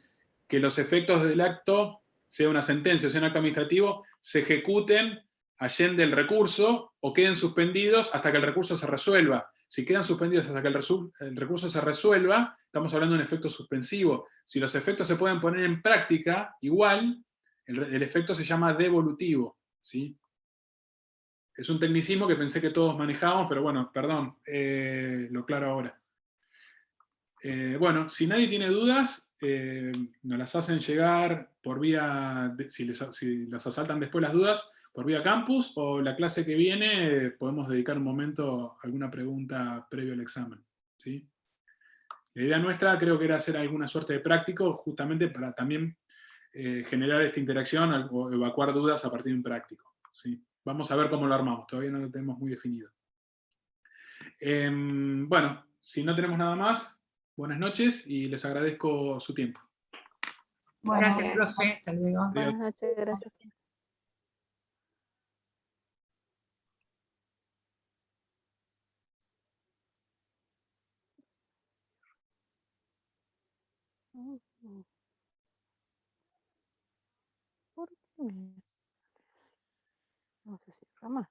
que los efectos del acto, sea una sentencia o sea un acto administrativo, se ejecuten allende el recurso o queden suspendidos hasta que el recurso se resuelva. Si quedan suspendidos hasta que el recurso se resuelva, estamos hablando de un efecto suspensivo. Si los efectos se pueden poner en práctica, igual, el efecto se llama devolutivo, ¿sí? Es un tecnicismo que pensé que todos manejábamos, pero bueno, perdón, lo aclaro ahora. Bueno, si nadie tiene dudas, nos las hacen llegar por vía, si las asaltan después las dudas, por vía campus, o la clase que viene podemos dedicar un momento a alguna pregunta previo al examen, ¿sí? La idea nuestra creo que era hacer alguna suerte de práctico, justamente para también generar esta interacción o evacuar dudas a partir de un práctico, ¿sí? Vamos a ver cómo lo armamos, todavía no lo tenemos muy definido. Bueno, si no tenemos nada más, buenas noches y les agradezco su tiempo. Bueno, Gracias, profe. Hasta luego. Adiós. Buenas noches, gracias. Mm, ¿Por qué me sale así? No sé si más.